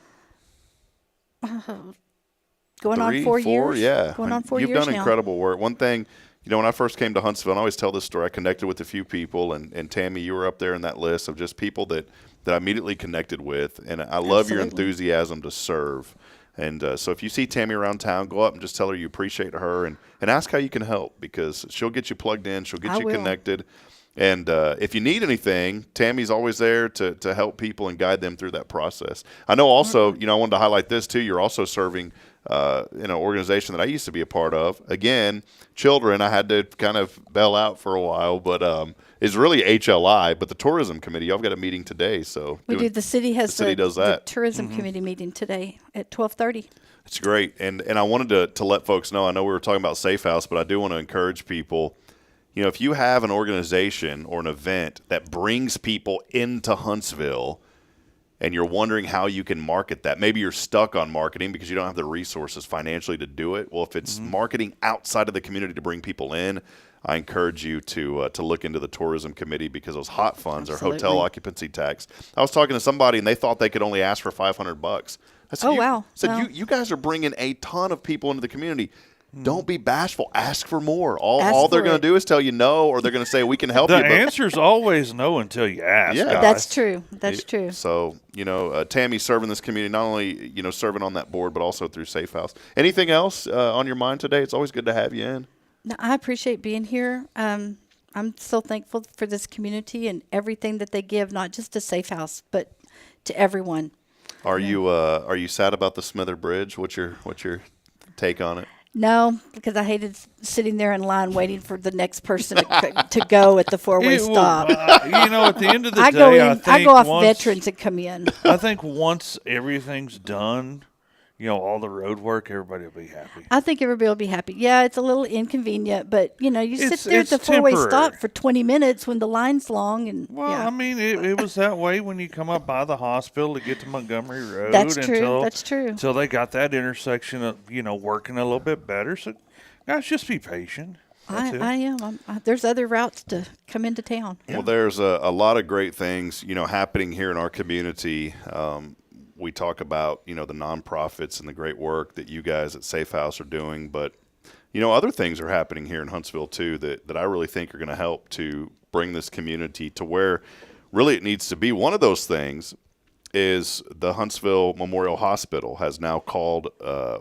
Going on 4 years. Yeah. Going on 4 years now. You've done incredible work. One thing, when I first came to Huntsville, and I always tell this story, I connected with a few people, and Tammy, you were up there in that list of just people that I immediately connected with. And I love your enthusiasm to serve. And so if you see Tammy around town, go up and just tell her you appreciate her and ask how you can help, because she'll get you plugged in. She'll get you connected. And if you need anything, Tammy's always there to help people and guide them through that process. I know also, I wanted to highlight this too. You're also serving in an organization that I used to be a part of. Again, children, I had to kind of bail out for a while, but it's really HLI, but the tourism committee, y'all got a meeting today. So we do. The city has does that. The tourism committee meeting today at 12:30. It's great. And I wanted to let folks know, I know we were talking about Safe House, but I do want to encourage people. If you have an organization or an event that brings people into Huntsville and you're wondering how you can market that, maybe you're stuck on marketing because you don't have the resources financially to do it. Well, if it's marketing outside of the community to bring people in, I encourage you to look into the tourism committee, because those hot funds are hotel occupancy tax. I was talking to somebody and they thought they could only ask for $500. I said, wow. You guys are bringing a ton of people into the community. Don't be bashful. Ask for more. All they're going to do is tell you no, or they're going to say, we can help you. The answer's always no until you ask. Yeah, that's true. That's true. So, Tammy's serving this community, not only, serving on that board, but also through Safe House. Anything else on your mind today? It's always good to have you in. No, I appreciate being here. I'm so thankful for this community and everything that they give, not just to Safe House, but to everyone. Are you sad about the Smither Bridge? What's your take on it? No, because I hated sitting there in line waiting for the next person to go at the four-way stop. At the end of the day, I go off Veterans and come in. I think once everything's done, all the road work, everybody will be happy. I think everybody will be happy. Yeah, it's a little inconvenient, but you sit there at the four-way stop for 20 minutes when the line's long, and it was that way when you come up by the hospital to get to Montgomery Road. That's true. Until they got that intersection, working a little bit better. So, guys, just be patient. I am. There's other routes to come into town. Well, there's a lot of great things, happening here in our community. We talk about, the nonprofits and the great work that you guys at Safe House are doing. But, other things are happening here in Huntsville, too, that I really think are going to help to bring this community to where really it needs to be. One of those things is the Huntsville Memorial Hospital has now called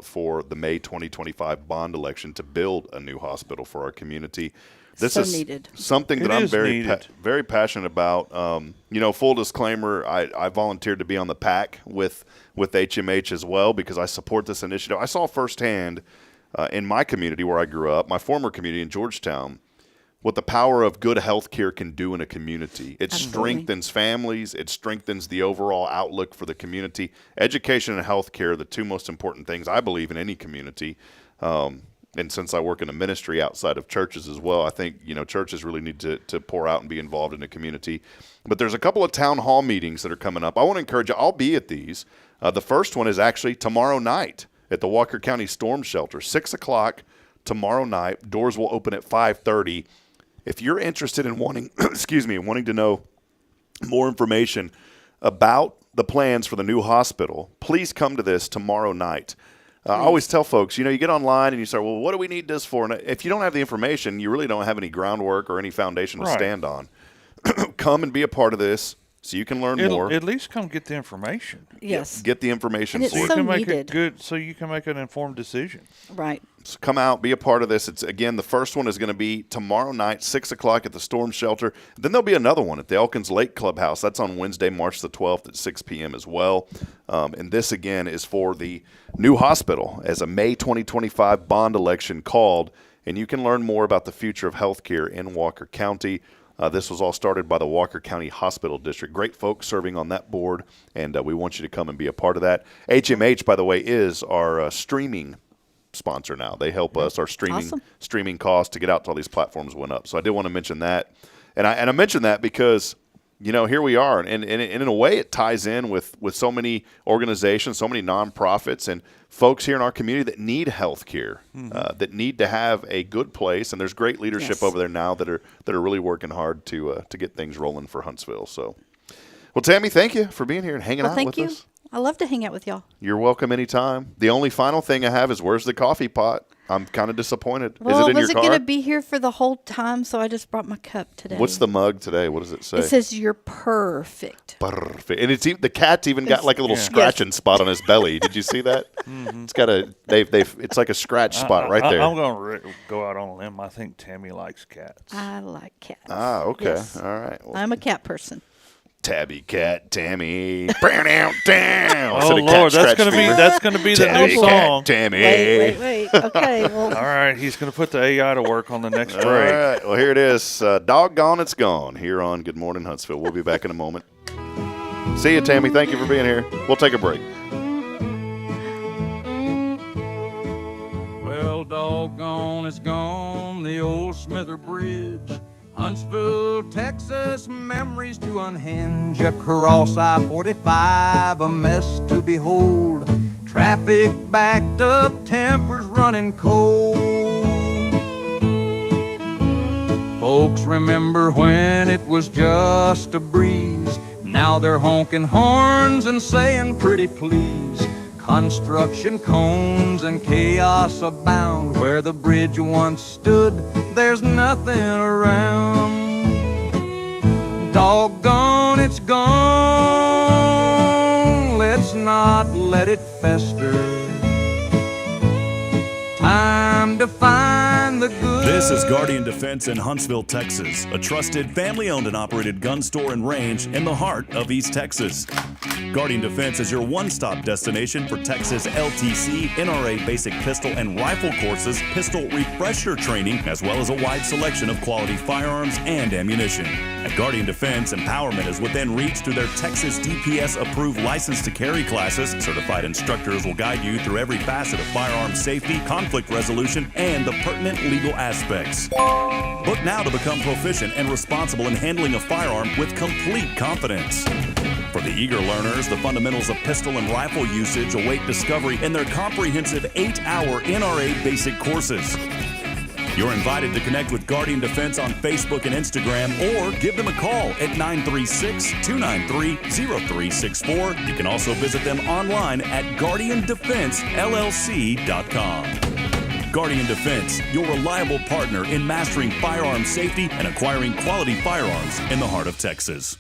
for the May 2025 bond election to build a new hospital for our community. This is needed. Something that I'm very passionate about. Full disclaimer, I volunteered to be on the PAC with HMH as well because I support this initiative. I saw firsthand in my community where I grew up, my former community in Georgetown, what the power of good health care can do in a community. It strengthens families. It strengthens the overall outlook for the community. Education and health care are the two most important things, I believe, in any community. And since I work in a ministry outside of churches as well, I think, churches really need to pour out and be involved in the community. But there's a couple of town hall meetings that are coming up. I want to encourage you. I'll be at these. The first one is actually tomorrow night at the Walker County Storm Shelter, 6 o'clock tomorrow night. Doors will open at 5:30. If you're interested in wanting to know more information about the plans for the new hospital, please come to this tomorrow night. I always tell folks, you get online and you say, well, what do we need this for? And if you don't have the information, you really don't have any groundwork or any foundation to stand on. Come and be a part of this so you can learn more. At least come get the information. Yes. Get the information and for it's it. so Make needed. it good so you can make an informed decision. Right. So come out, be a part of this. It's again, the first one is going to be tomorrow night, 6 o'clock at the Storm Shelter. Then there'll be another one at the Elkins Lake Clubhouse. That's on Wednesday, March the 12th at 6 p.m. as well. And this, again, is for the new hospital as a May 2025 bond election called. And you can learn more about the future of healthcare in Walker County. This was all started by the Walker County Hospital District. Great folks serving on that board, and we want you to come and be a part of that. HMH, by the way, is our streaming sponsor now. They help us. Our streaming costs to get out to all these platforms went up. So I did want to mention that. And I mentioned that because, here we are. And in a way, it ties in with so many organizations, so many nonprofits, and folks here in our community that need health care, that need to have a good place. And there's great leadership over there now that are really working hard to get things rolling for Huntsville. So, well, Tammy, thank you for being here and hanging out with us. I love to hang out with y'all. You're welcome anytime. The only final thing I have is, where's the coffee pot? I'm kind of disappointed. Well, is it in your car? was it going to be here for the whole time? So I just brought my cup today. What's the mug today? What does it say? It says you're perfect. Perfect. And the cat's even got like a little scratching spot on his belly. Did you see that? It's got it's like a scratch spot right there. I'm going to go out on a limb. I think Tammy likes cats. I like cats. Ah, okay. Yes. All right. Well, I'm a cat person. Tabby Cat Tammy. Down. Oh Lord, that's gonna be the new song. Tammy. Wait. Okay. Well. All right, he's gonna put the AI to work on the next break. All right. Well, here it is. Doggone It's Gone here on Good Morning Huntsville. We'll be back in a moment. See you, Tammy. Thank you for being here. We'll take a break. Well, doggone it's gone, the old Smither Bridge. Huntsville, Texas, memories to unhinge. Across I-45, a mess to behold. Traffic backed up, tempers running cold. Folks remember when it was just a breeze. Now they're honking horns and saying pretty please. Construction cones and chaos abound. Where the bridge once stood, there's nothing around. Doggone, it's gone. Let's not let it fester. Time to find the good. This is Guardian Defense in Huntsville, Texas, a trusted family-owned and operated gun store and range in the heart of East Texas. Guardian Defense is your one-stop destination for Texas LTC, NRA basic pistol and rifle courses, pistol refresher training, as well as a wide selection of quality firearms and ammunition. At Guardian Defense, empowerment is within reach through their Texas DPS-approved license to carry classes. Certified instructors will guide you through every facet of firearm safety, conflict resolution, and the pertinent legal aspects. Book now to become proficient and responsible in handling a firearm with complete confidence. For the eager learners, the fundamentals of pistol and rifle usage await discovery in their comprehensive 8-hour NRA basic courses. You're invited to connect with Guardian Defense on Facebook and Instagram, or give them a call at 936-293-0364. You can also visit them online at guardiandefensellc.com. Guardian Defense, your reliable partner in mastering firearm safety and acquiring quality firearms in the heart of Texas.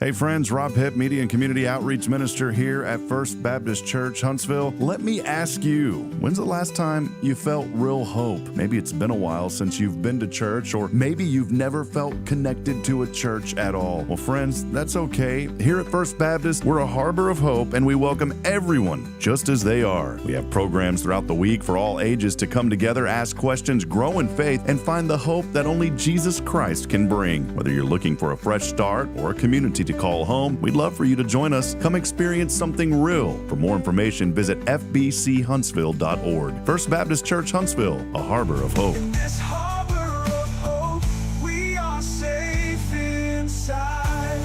Hey friends, Rob Hipp, Media and Community Outreach Minister here at First Baptist Church, Huntsville. Let me ask you, when's the last time you felt real hope? Maybe it's been a while since you've been to church, or maybe you've never felt connected to a church at all. Well, friends, that's okay. Here at First Baptist, we're a harbor of hope, and we welcome everyone just as they are. We have programs throughout the week for all ages to come together, ask questions, grow in faith, and find the hope that only Jesus Christ can bring. Whether you're looking for a fresh start or a community to call home, we'd love for you to join us. Come experience something real. For more information, visit fbchuntsville.org. First Baptist Church Huntsville, a harbor of hope. This harbor of hope, we are safe inside.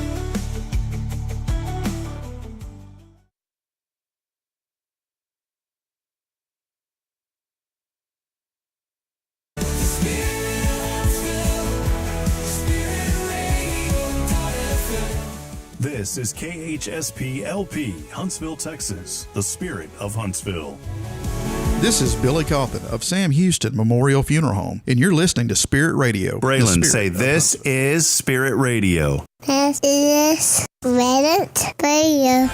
This is KHSP LP, Huntsville, Texas, the spirit of Huntsville. This is Billy Cawthon of Sam Houston Memorial Funeral Home, and you're listening to Spirit Radio. Braylon, say this is Spirit Radio. This is Spirit Radio.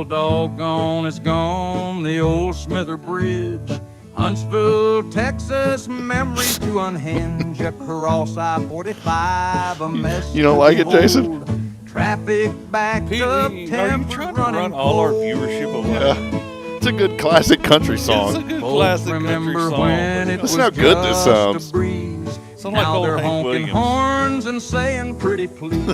Doggone, it's gone, the old Smither Bridge. Huntsville, Texas, memories to unhinge across I-45, a mess. You don't like it, Jason? Traffic backed Pete, up, are you temper trying to running run all our cold. viewership away? Yeah. It's a good classic country song. It's a good classic country song. When it Listen was how good this just sounds. a breeze. Sound like Now old they're Hank honking Williams. horns and saying pretty please.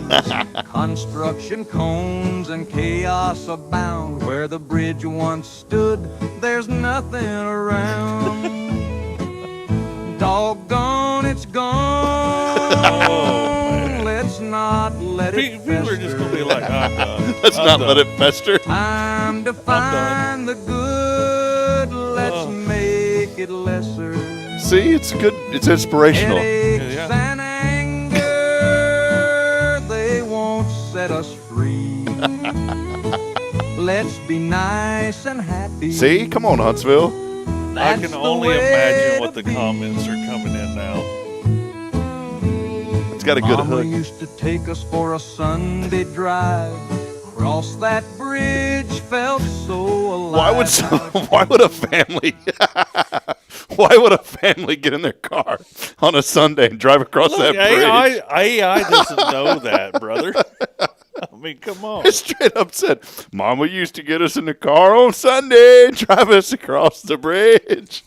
Construction cones and chaos abound. Where the bridge once stood, there's nothing around. Doggone, it's gone. Oh, Let's not let it People are just going to be like, I'm done. Let's I'm not done. let it fester. Time to find the good. Let's make it lesser. See, it's good. It's inspirational. Headaches and anger, they won't set us free. Let's be nice and happy. See, come on, Huntsville. I can only imagine what the comments are coming in now. It's got a good Mama hook. used to take us for a Sunday drive. Cross that bridge, felt so alive. Why would a family? Why would a family get in their car on a Sunday and drive across that bridge? AI doesn't know that, brother. I mean, come on. It straight up said, Mama used to get us in the car on Sunday and drive us across the bridge.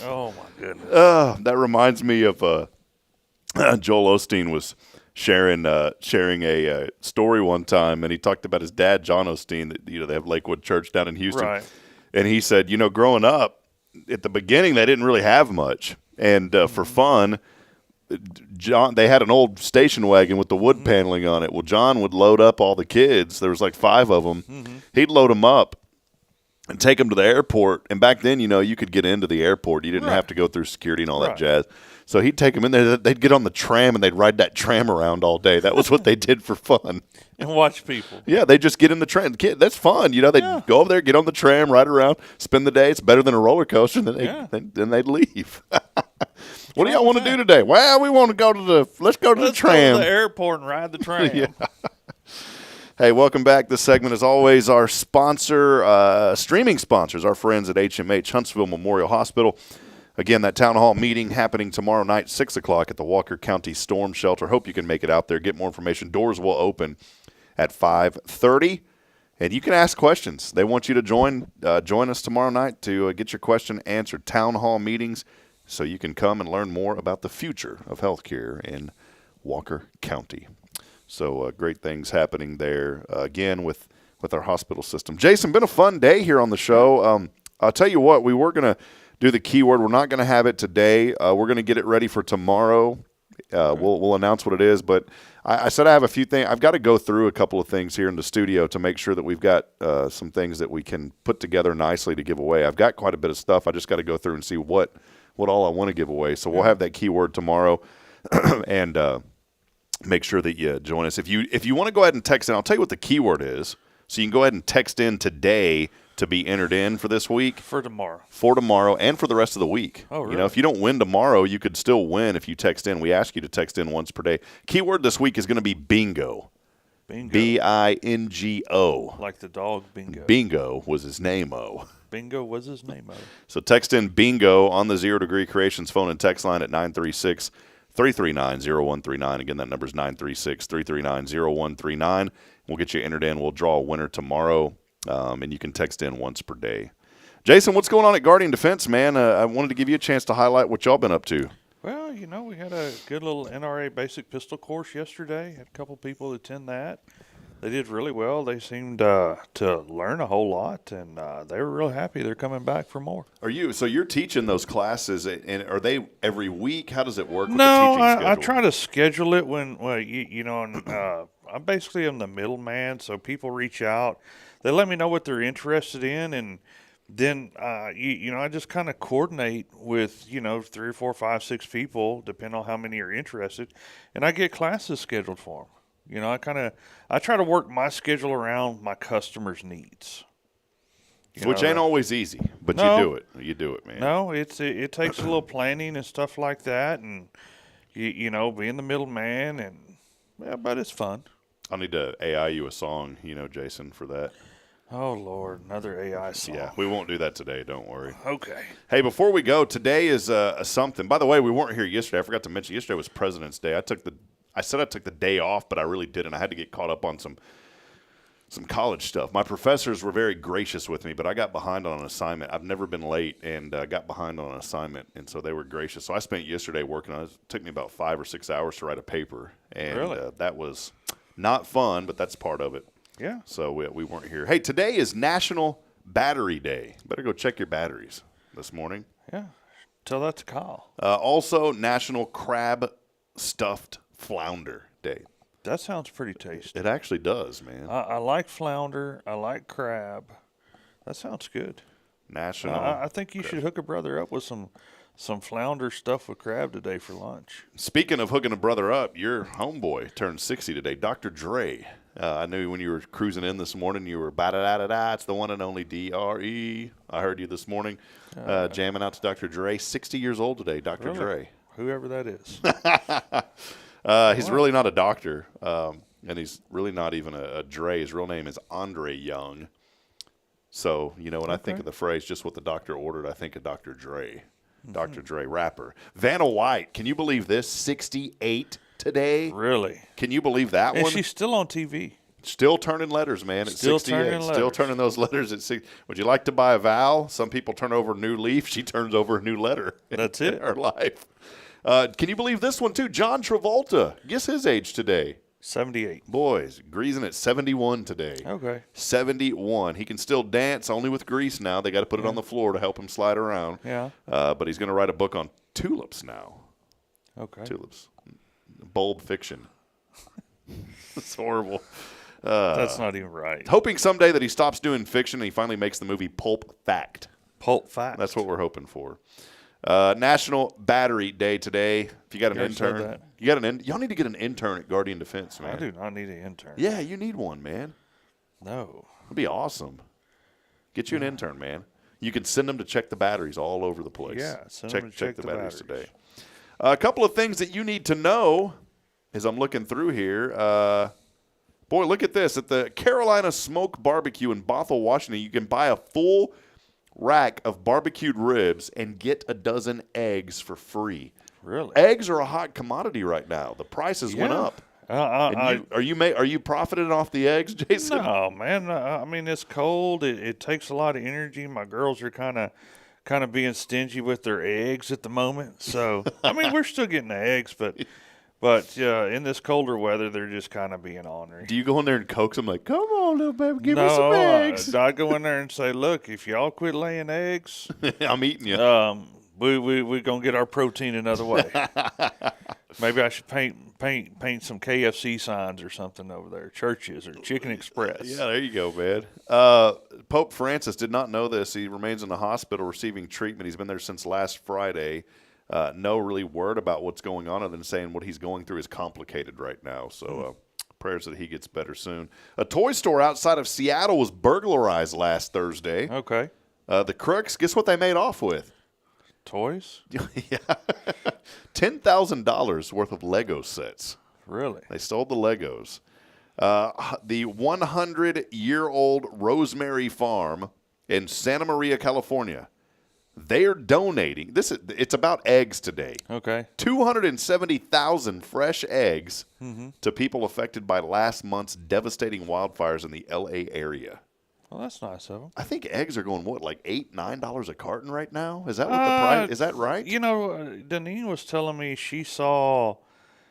Oh, my goodness. That reminds me of Joel Osteen was sharing a story one time, and he talked about his dad, John Osteen. That, they have Lakewood Church down in Houston. Right. And he said, growing up, at the beginning, they didn't really have much. And for fun, John, they had an old station wagon with the wood paneling on it. Well, John would load up all the kids. There was like 5 of them. He'd load them up and take them to the airport. And back then, you could get into the airport. You didn't have to go through security and all that jazz. So he'd take them in there. They'd get on the tram, and they'd ride that tram around all day. That was what they did for fun. And watch people. Yeah, they just get in the tram. That's fun. They'd go over there, get on the tram, ride around, spend the day. It's better than a roller coaster. Then they'd leave. What do y'all want to do today? Well, we want to go to let's go to the tram. Go to the airport and ride the tram. Yeah. Hey, welcome back. This segment is always our sponsor, streaming sponsors, our friends at HMH, Huntsville Memorial Hospital. Again, that town hall meeting happening tomorrow night, 6 o'clock at the Walker County Storm Shelter. Hope you can make it out there. Get more information. Doors will open at 5:30, and you can ask questions. They want you to join us tomorrow night to get your question answered. Town hall meetings, so you can come and learn more about the future of healthcare in Walker County. So great things happening there, again, with our hospital system. Jason, been a fun day here on the show. I'll tell you what, we were going to do the keyword. We're not going to have it today. We're going to get it ready for tomorrow. We'll announce what it is, but I said I have a few things. I've got to go through a couple of things here in the studio to make sure that we've got some things that we can put together nicely to give away. I've got quite a bit of stuff. I just got to go through and see what all I want to give away. So we'll have that keyword tomorrow, and make sure that you join us. If you want to go ahead and text in, I'll tell you what the keyword is. So you can go ahead and text in today to be entered in for this week. For tomorrow. For tomorrow and for the rest of the week. Oh, really? You know, if you don't win tomorrow, you could still win if you text in. We ask you to text in once per day. Keyword this week is going to be bingo. Bingo. B-I-N-G-O. Like the dog Bingo. Bingo was his name-o. Bingo was his name-o. So text in bingo on the 0 Degree Creations phone and text line at 936-339-0139. Again, that number is 936-339-0139. We'll get you entered in. We'll draw a winner tomorrow. And you can text in once per day. Jason, what's going on at Guardian Defense, man? I wanted to give you a chance to highlight what y'all been up to. Well, you know, we had a good little NRA basic pistol course yesterday. Had a couple people attend that. They did really well. They seemed to learn a whole lot, and they were real happy. They're coming back for more. So you're teaching those classes, and are they every week? How does it work with no, the teaching schedule? I try to schedule it when, you know, and, I basically am the middleman, so people reach out. They let me know what they're interested in, and then, you know, I just kind of coordinate with, 3 or 4, 5, 6 people, depending on how many are interested, and I get classes scheduled for them. You know, I try to work my schedule around my customers' needs. Which ain't always easy, but no, you do it. You do it, man. No, it takes a little planning and stuff like that, and, you know, being the middleman, and but it's fun. I'll need to AI you a song, Jason, for that. Oh, Lord, another AI song. Yeah, we won't do that today. Don't worry. Okay. Hey, before we go, today is something. By the way, we weren't here yesterday. I forgot to mention, yesterday was President's Day. I said I took the day off, but I really didn't. I had to get caught up on some college stuff. My professors were very gracious with me, but I got behind on an assignment. I've never been late, and got behind on an assignment, and so they were gracious. So I spent yesterday working on it. It took me about 5 or 6 hours to write a paper, and really? That was not fun, but that's part of it. Yeah. So we weren't here. Hey, today is National Battery Day. Better go check your batteries this morning. Yeah. Tell that to Kyle. Also, National Crab Stuffed Flounder Day. That sounds pretty tasty. It actually does, man. I like flounder. I like crab. That sounds good. National. I think you should hook a brother up with some flounder stuffed with crab today for lunch. Speaking of hooking a brother up, your homeboy turned 60 today, Dr. Dre. I knew when you were cruising in this morning, you were ba-da-da-da-da. It's the one and only D-R-E. I heard you this morning jamming out to Dr. Dre. 60 years old today, Dr. Really? Dre. Whoever that is. He's really not a doctor, and he's really not even a Dre. His real name is Andre Young. So, when I think of the phrase, just what the doctor ordered, I think of Dr. Dre. Mm-hmm. Dr. Dre, rapper. Vanna White, can you believe this? 68 today. Really? Can you believe that one? And she's still on TV. Still turning letters, man, at Still 68. turning Still letters. turning those letters at 60. Would you like to buy a vowel? Some people turn over a new leaf. She turns over a new letter. That's in it. her life. Can you believe this one, too? John Travolta. Guess his age today. 78. Boys, greasing at 71 today. Okay. 71. He can still dance, only with grease now. They got to put it on the floor to help him slide around. Yeah. But he's going to write a book on tulips now. Okay. Tulips. Bulb fiction. It's horrible. That's not even right. Hoping someday that he stops doing fiction and he finally makes the movie Pulp Fact. Pulp Fact. That's what we're hoping for. National Battery Day today. If you got an intern, y'all need to get an intern at Guardian Defense, man. I do not need an intern. Yeah, you need one, man. No. It'd be awesome. Get you an intern, man. You can send them to check the batteries all over the place. Yeah, send them to check the batteries today. A couple of things that you need to know as I'm looking through here. Boy, look at this. At the Carolina Smoke Barbecue in Bothell, Washington, you can buy a full rack of barbecued ribs and get a dozen eggs for free. Really? Eggs are a hot commodity right now. The prices went up. Are you profiting off the eggs, Jason? No, man. I mean, it's cold. It takes a lot of energy. My girls are kind of being stingy with their eggs at the moment. So, I mean, we're still getting the eggs, but in this colder weather, they're just kind of being ornery. Do you go in there and coax them like, come on, little baby, give me some eggs? I go in there and say, look, if y'all quit laying eggs, I'm eating you. We're going to get our protein another way. Maybe I should paint some KFC signs or something over there, Churches or Chicken Express. Yeah, there you go, man. Pope Francis did not know this. He remains in the hospital receiving treatment. He's been there since last Friday. No really word about what's going on other than saying what he's going through is complicated right now. So prayers that he gets better soon. A toy store outside of Seattle was burglarized last Thursday. Okay. The crooks, guess what they made off with? Toys? Yeah. $10,000 worth of Lego sets. Really? They stole the Legos. The 100-year-old Rosemary Farm in Santa Maria, California. They are donating. It's about eggs today. Okay. 270,000 fresh eggs to people affected by last month's devastating wildfires in the L.A. area. Well, that's nice of them. I think eggs are going, what, like $8, $9 a carton right now? Is that what the price? Is that right? You know, Deneen was telling me she saw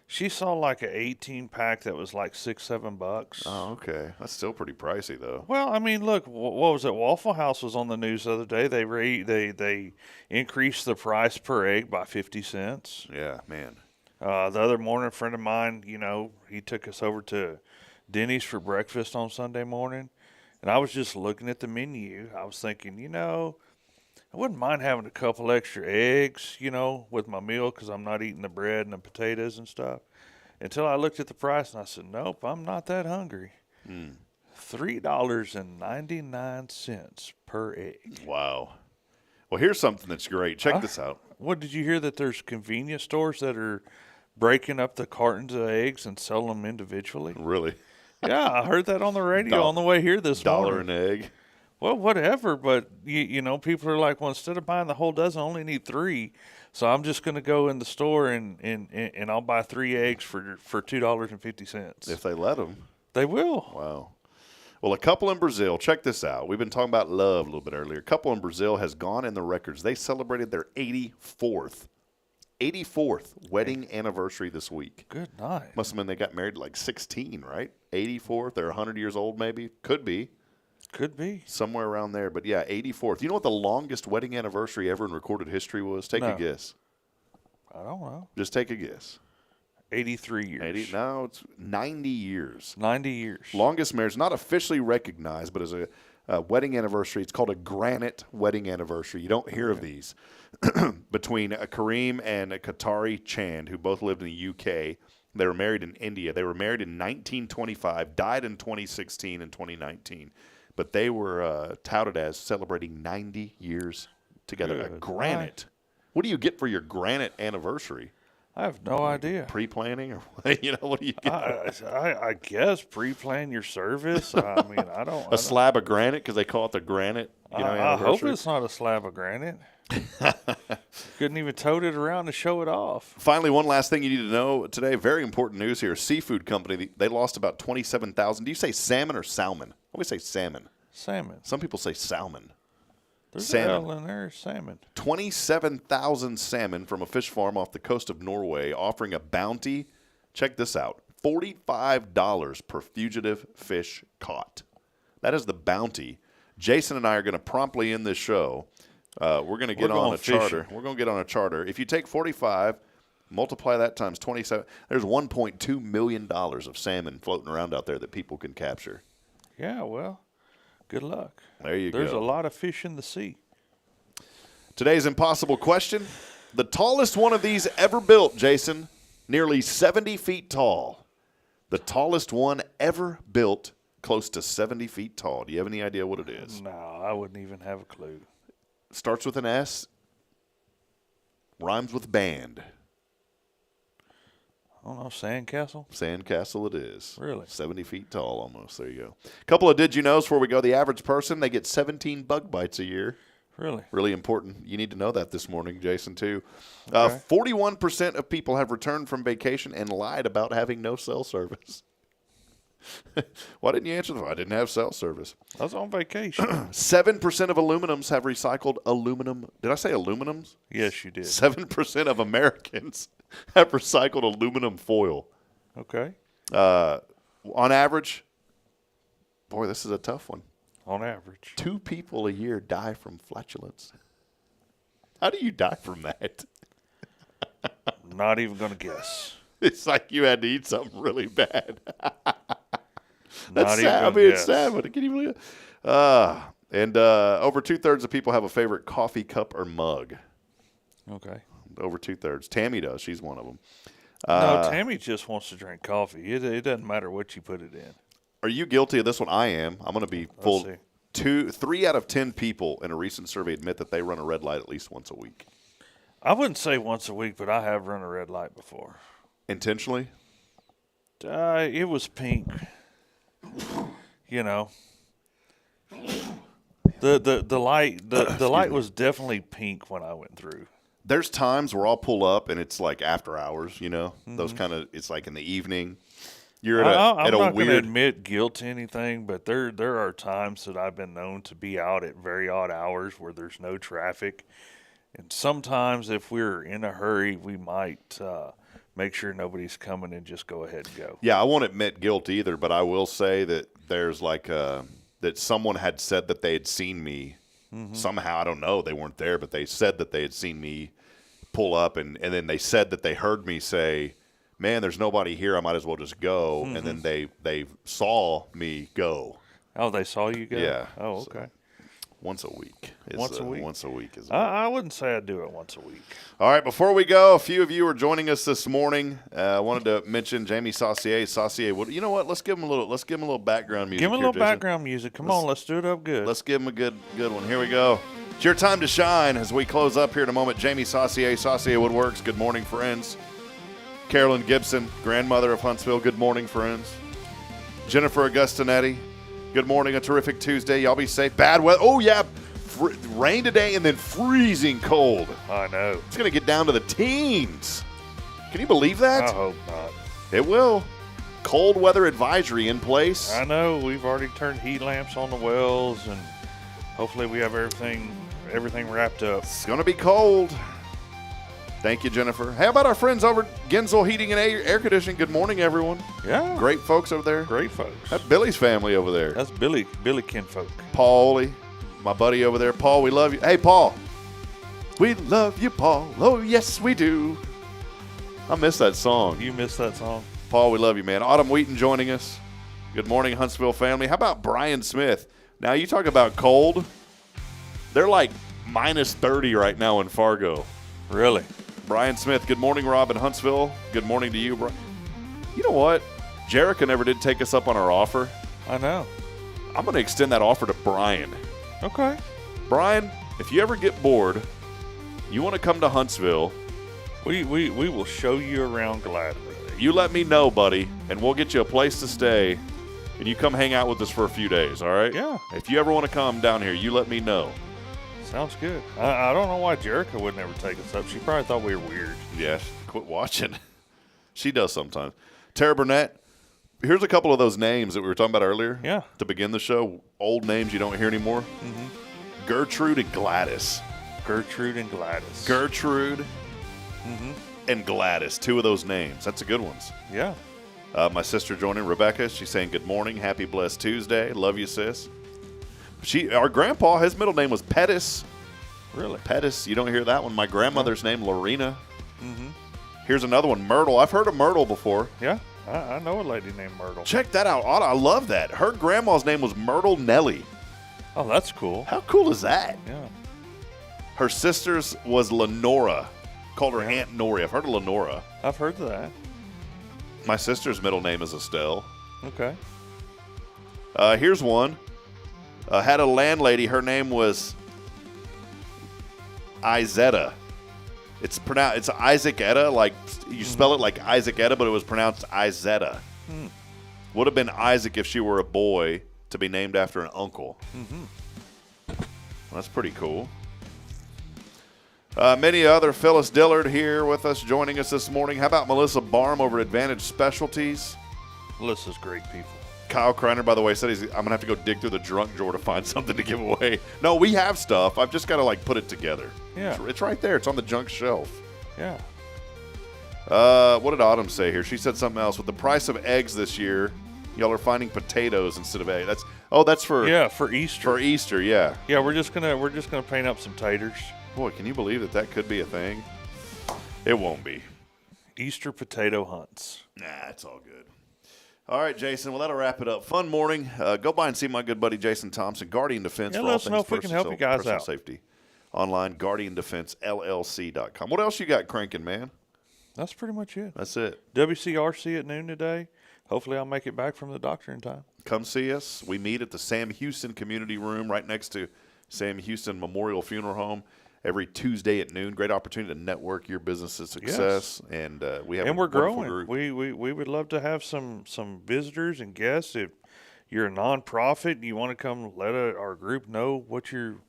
like an 18-pack that was like $6-7. Oh, okay. That's still pretty pricey, though. Well, I mean, look, what was it? Waffle House was on the news the other day. They increased the price per egg by 50 cents. Yeah, man. The other morning, a friend of mine, you know, he took us over to Denny's for breakfast on Sunday morning. And I was just looking at the menu. I was thinking, you know, I wouldn't mind having a couple extra eggs, you know, with my meal because I'm not eating the bread and the potatoes and stuff. Until I looked at the price and I said, nope, I'm not that hungry. $3.99 per egg. Wow. Well, here's something that's great. Check this out. What, did you hear that there's convenience stores that are breaking up the cartons of eggs and selling them individually? Really? Yeah, I heard that on the radio on the way here this morning. $1 an egg. Well, whatever, but, you know, people are like, well, instead of buying the whole dozen, I only need 3. So I'm just going to go in the store and I'll buy 3 eggs for $2.50. If they let them. They will. Wow. Well, a couple in Brazil, check this out. We've been talking about love a little bit earlier. A couple in Brazil has gone in the records. They celebrated their 84th wedding anniversary this week. Good night. Must have been they got married at like 16, right? 84th. They're 100 years old maybe. Could be. Could be. Somewhere around there. But, yeah, 84th. You know what the longest wedding anniversary ever in recorded history was? Take a guess. I don't know. Just take a guess. 83 years. No, it's 90 years. 90 years. Longest marriage, not officially recognized, but as a wedding anniversary. It's called a granite wedding anniversary. You don't hear of these. Between Kareem and Qatari Chand, who both lived in the UK. They were married in India. They were married in 1925, died in 2016 and 2019. But they were touted as celebrating 90 years together. Good. A granite. What do you get for your granite anniversary? I have no idea. Pre-planning or you know, what do you get? I guess pre-plan your service. I mean, I don't. A slab of granite because they call it the granite. You know, I hope it's not a slab of granite. Couldn't even tote it around to show it off. Finally, one last thing you need to know today. Very important news here. Seafood company, they lost about 27,000. Do you say salmon or salmon? I always say salmon. Salmon. Some people say salmon. There's salmon. an L in there, salmon. 27,000 salmon from a fish farm off the coast of Norway offering a bounty. Check this out. $45 per fugitive fish caught. That is the bounty. Jason and I are going to promptly end this show. We're going to get on a charter. We're going to get on a charter. If you take 45, multiply that times 27, there's $1.2 million of salmon floating around out there that people can capture. Yeah, well, good luck. There you go. There's a lot of fish in the sea. Today's impossible question. The tallest one of these ever built, Jason, nearly 70 feet tall. The tallest one ever built, close to 70 feet tall. Do you have any idea what it is? No, I wouldn't even have a clue. Starts with an S, rhymes with band. I don't know, sandcastle? Sandcastle it is. Really? 70 feet tall almost. There you go. A couple of did you knows before we go. The average person, they get 17 bug bites a year. Really? Really important. You need to know that this morning, Jason, too. Okay. 41% of people have returned from vacation and lied about having no cell service. Why didn't you answer the phone? I didn't have cell service. I was on vacation. 7% of aluminums have recycled aluminum. Did I say aluminums? Yes, you did. 7% of Americans have recycled aluminum foil. Okay. On average, boy, this is a tough one. On average. 2 people a year die from flatulence. How do you die from that? not even going to guess. It's like you had to eat something really bad. That's Not sad. I even mean, it's guess. sad, but can you believe it? And over 2/3 of people have a favorite coffee cup or mug. Okay. Over 2/3. Tammy does. She's one of them. No, Tammy just wants to drink coffee. It doesn't matter what you put it in. Are you guilty of this one? I am. I'm going to be full. 3 out of 10 people in a recent survey admit that they run a red light at least once a week. I wouldn't say once a week, but I have run a red light before. Intentionally? It was pink. You know. The light was definitely pink when I went through. There's times where I'll pull up and it's like after hours, you know, Mm-hmm. those kind of, it's like in the evening. You're I'm at a not going to weird. admit guilt to anything, but there are times that I've been known to be out at very odd hours where there's no traffic. And sometimes if we're in a hurry, we might make sure nobody's coming and just go ahead and go. Yeah, I won't admit guilt either, but I will say that there's like that someone had said that they had seen me somehow. I don't know. They weren't there, but they said that they had seen me pull up, and then they said that they heard me say, man, there's nobody here. I might as well just go. And then they saw me go. Oh, they saw you go? Yeah. Oh, okay. Once a week. Once a week? Once a week is. I wouldn't say I'd do it once a week. All right, before we go, a few of you are joining us this morning. I wanted to mention Jamie Saucier. Saucier, you know what? Let's give him a little background music. Give him a here, little Jason. background music. Come on, let's do it up good. Let's give him a good one. Here we go. It's your time to shine as we close up here in a moment. Jamie Saucier, Saucier Woodworks. Good morning, friends. Carolyn Gibson, grandmother of Huntsville. Good morning, friends. Jennifer Augustinetti. Good morning. A terrific Tuesday. Y'all be safe. Bad weather. Oh, yeah. Rain today and then freezing cold. I know. It's going to get down to the teens. Can you believe that? I hope not. It will. Cold weather advisory in place. I know. We've already turned heat lamps on the wells, and hopefully we have everything wrapped up. It's going to be cold. Thank you, Jennifer. How about our friends over at Gensel Heating and Air Conditioning? Good morning, everyone. Yeah. Great folks over there. Great folks. That's Billy's family over there. That's Billy kinfolk. Paulie, my buddy over there. Paul, we love you. Hey, Paul. We love you, Paul. Oh, yes, we do. I miss that song. You miss that song? Paul, we love you, man. Autumn Wheaton joining us. Good morning, Huntsville family. How about Brian Smith? Now, you talk about cold. They're like minus 30 right now in Fargo. Really? Brian Smith, good morning, Rob in Huntsville. Good morning to you, Brian. You know what? Jerica never did take us up on our offer. I know. I'm going to extend that offer to Brian. Okay. Brian, if you ever get bored, you want to come to Huntsville, We will show you around gladly. you let me know, buddy, and we'll get you a place to stay, and you come hang out with us for a few days, all right? Yeah. If you ever want to come down here, you let me know. Sounds good. I don't know why Jerica would never take us up. She probably thought we were weird. Yes, quit watching. She does sometimes. Tara Burnett, here's a couple of those names that we were talking about earlier. Yeah. To begin the show, old names you don't hear anymore. Mm-hmm. Gertrude and Gladys. Gertrude and Gladys. Gertrude Mm-hmm. and Gladys, two of those names. That's the good ones. Yeah. My sister joining, Rebecca, she's saying good morning, happy blessed Tuesday. Love you, sis. Our grandpa, his middle name was Pettis. Really? Pettis. You don't hear that one. My grandmother's name, Lorena. Mm-hmm. Here's another one, Myrtle. I've heard of Myrtle before. Yeah. I know a lady named Myrtle. Check that out. I love that. Her grandma's name was Myrtle Nellie. Oh, that's cool. How cool is that? Yeah. Her sister's was Lenora. Called her Aunt Nori. I've heard of Lenora. I've heard of that. My sister's middle name is Estelle. Okay. Here's one. Had a landlady. Her name was Izetta. It's Isaac Etta. Like you spell it like Isaac Etta, but it was pronounced Izetta. Hmm. Would have been Isaac if she were a boy to be named after an uncle. Mm-hmm. Well, that's pretty cool. Many other. Phyllis Dillard here with us, joining us this morning. How about Melissa Barm over at Advantage Specialties? Melissa's great people. Kyle Kreiner, by the way, said I'm going to have to go dig through the junk drawer to find something to give away. No, we have stuff. I've just got to, put it together. Yeah. It's right there. It's on the junk shelf. Yeah. What did Autumn say here? She said something else. With the price of eggs this year, y'all are finding potatoes instead of eggs. That's for for Easter. For Easter, yeah. Yeah, we're just gonna paint up some taters. Boy, can you believe that could be a thing? It won't be. Easter potato hunts. Nah, it's all good. All right, Jason. Well, that'll wrap it up. Fun morning. Go by and see my good buddy Jason Thompson, Guardian Defense. Yeah, for let all us know things if we can help you guys personal out. Safety. Online, GuardianDefenseLLC.com. What else you got cranking, man? That's pretty much it. That's it. WCRC at noon today. Hopefully I'll make it back from the doctor in time. Come see us. We meet at the Sam Houston Community Room right next to Sam Houston Memorial Funeral Home every Tuesday at noon. Great opportunity to network your business's success. Yes. And we have and a we're wonderful growing. group. We would love to have some visitors and guests. If you're a nonprofit and you want to come let our group know what your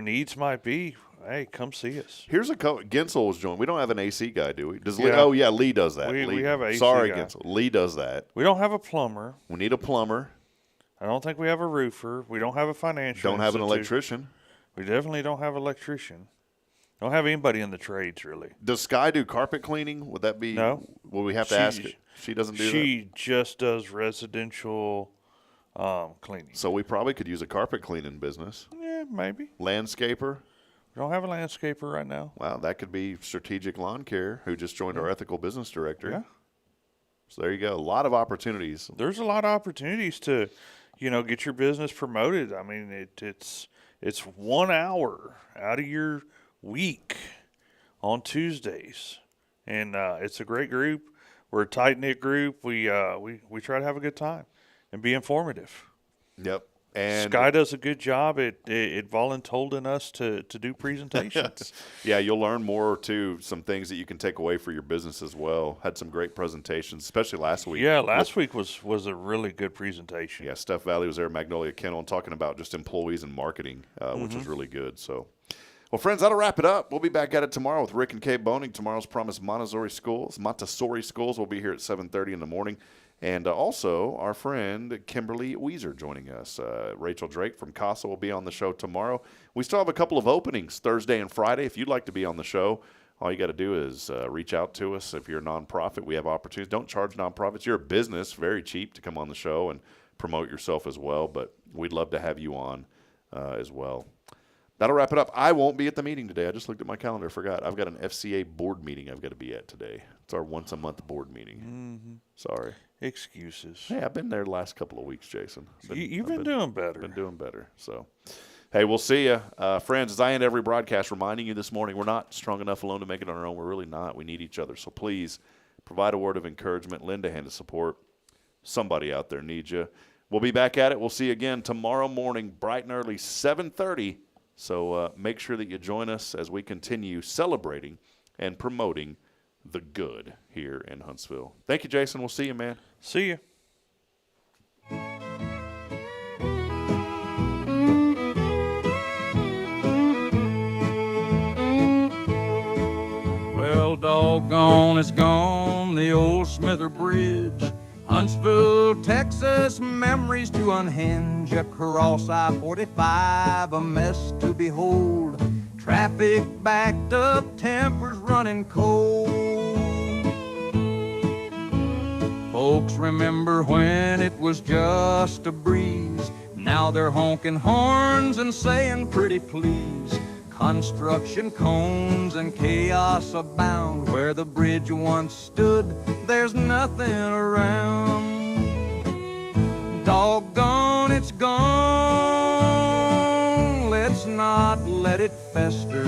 needs might be, hey, come see us. Here's a Gensel was joined. We don't have an AC guy, do we? Does Lee? Yeah. Oh, yeah, Lee does that. We have an AC Sorry, guy. Gensel. Lee does that. We don't have a plumber. We need a plumber. I don't think we have a roofer. We don't have a financial Don't have an institute. electrician. We definitely don't have an electrician. Don't have anybody in the trades, really. Does Sky do carpet cleaning? Would that be? No. Will we have to ask her? She doesn't do that? She just does residential cleaning. So we probably could use a carpet cleaning business. Yeah, maybe. Landscaper. We don't have a landscaper right now. Wow, that could be Strategic Lawn Care, who just joined our ethical business director. Yeah. So there you go. A lot of opportunities. There's a lot of opportunities to, get your business promoted. I mean, it's 1 hour out of your week on Tuesdays, and it's a great group. We're a tight knit group. We try to have a good time and be informative. Yep. And Sky does a good job at voluntolding us to do presentations. Yeah, you'll learn more too. Some things that you can take away for your business as well. Had some great presentations, especially last week. Yeah, last week was a really good presentation. Yeah, Steph Valley was there, Magnolia Kennel, and talking about just employees and marketing, which was really good. So, well, friends, that'll wrap it up. We'll be back at it tomorrow with Rick and Kay Boning. Tomorrow's Promise Montessori Schools will be here at 7:30 in the morning. And also, our friend Kimberly Weezer joining us. Rachel Drake from CASA will be on the show tomorrow. We still have a couple of openings Thursday and Friday. If you'd like to be on the show, all you got to do is reach out to us. If you're a nonprofit, we have opportunities. Don't charge nonprofits. You're a business, very cheap to come on the show and promote yourself as well. But we'd love to have you on as well. That'll wrap it up. I won't be at the meeting today. I just looked at my calendar, forgot. I've got an FCA board meeting I've got to be at today. It's our once-a-month board meeting. Mm-hmm. Sorry. Excuses. Hey, I've been there the last couple of weeks, Jason. You've been doing better. Been doing better. So, hey, we'll see you. Friends, as I end every broadcast, reminding you this morning, we're not strong enough alone to make it on our own. We're really not. We need each other. So please provide a word of encouragement. Lend a hand of support. Somebody out there needs you. We'll be back at it. We'll see you again tomorrow morning, bright and early, 7:30. So make sure that you join us as we continue celebrating and promoting the good here in Huntsville. Thank you, Jason. We'll see you, man. See you. Well, doggone, it's gone, the old Smither Bridge. Huntsville, Texas, memories to unhinge. Across I-45, a mess to behold. Traffic backed up, tempers running cold. Folks remember when it was just a breeze. Now they're honking horns and saying pretty please. Construction cones and chaos abound. Where the bridge once stood, there's nothing around. Doggone, it's gone. Let's not let it fester.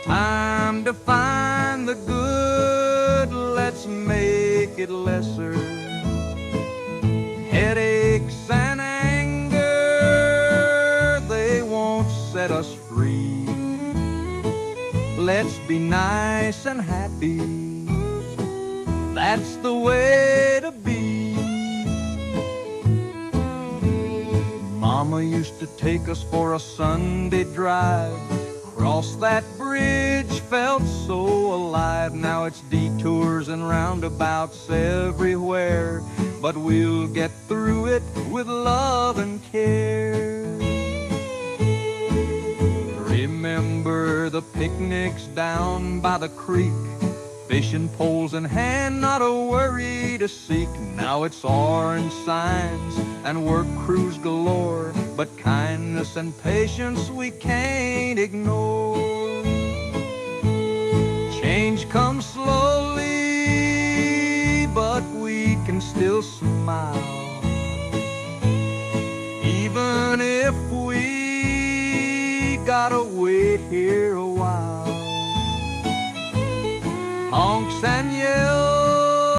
Time to find the good. Let's make it lesser. Headaches and anger, they won't set us free. Let's be nice and happy. That's the way to be. Mama used to take us for a Sunday drive. Cross that bridge, felt so alive. Now it's detours and roundabouts everywhere, but we'll get through it with love and care. Remember the picnics down by the creek, fishing poles in hand, not a worry to seek. Now it's orange signs and work crews galore, but kindness and patience we can't ignore. Change comes slowly, but we can still smile. Even if we gotta wait here a while. Honks and yells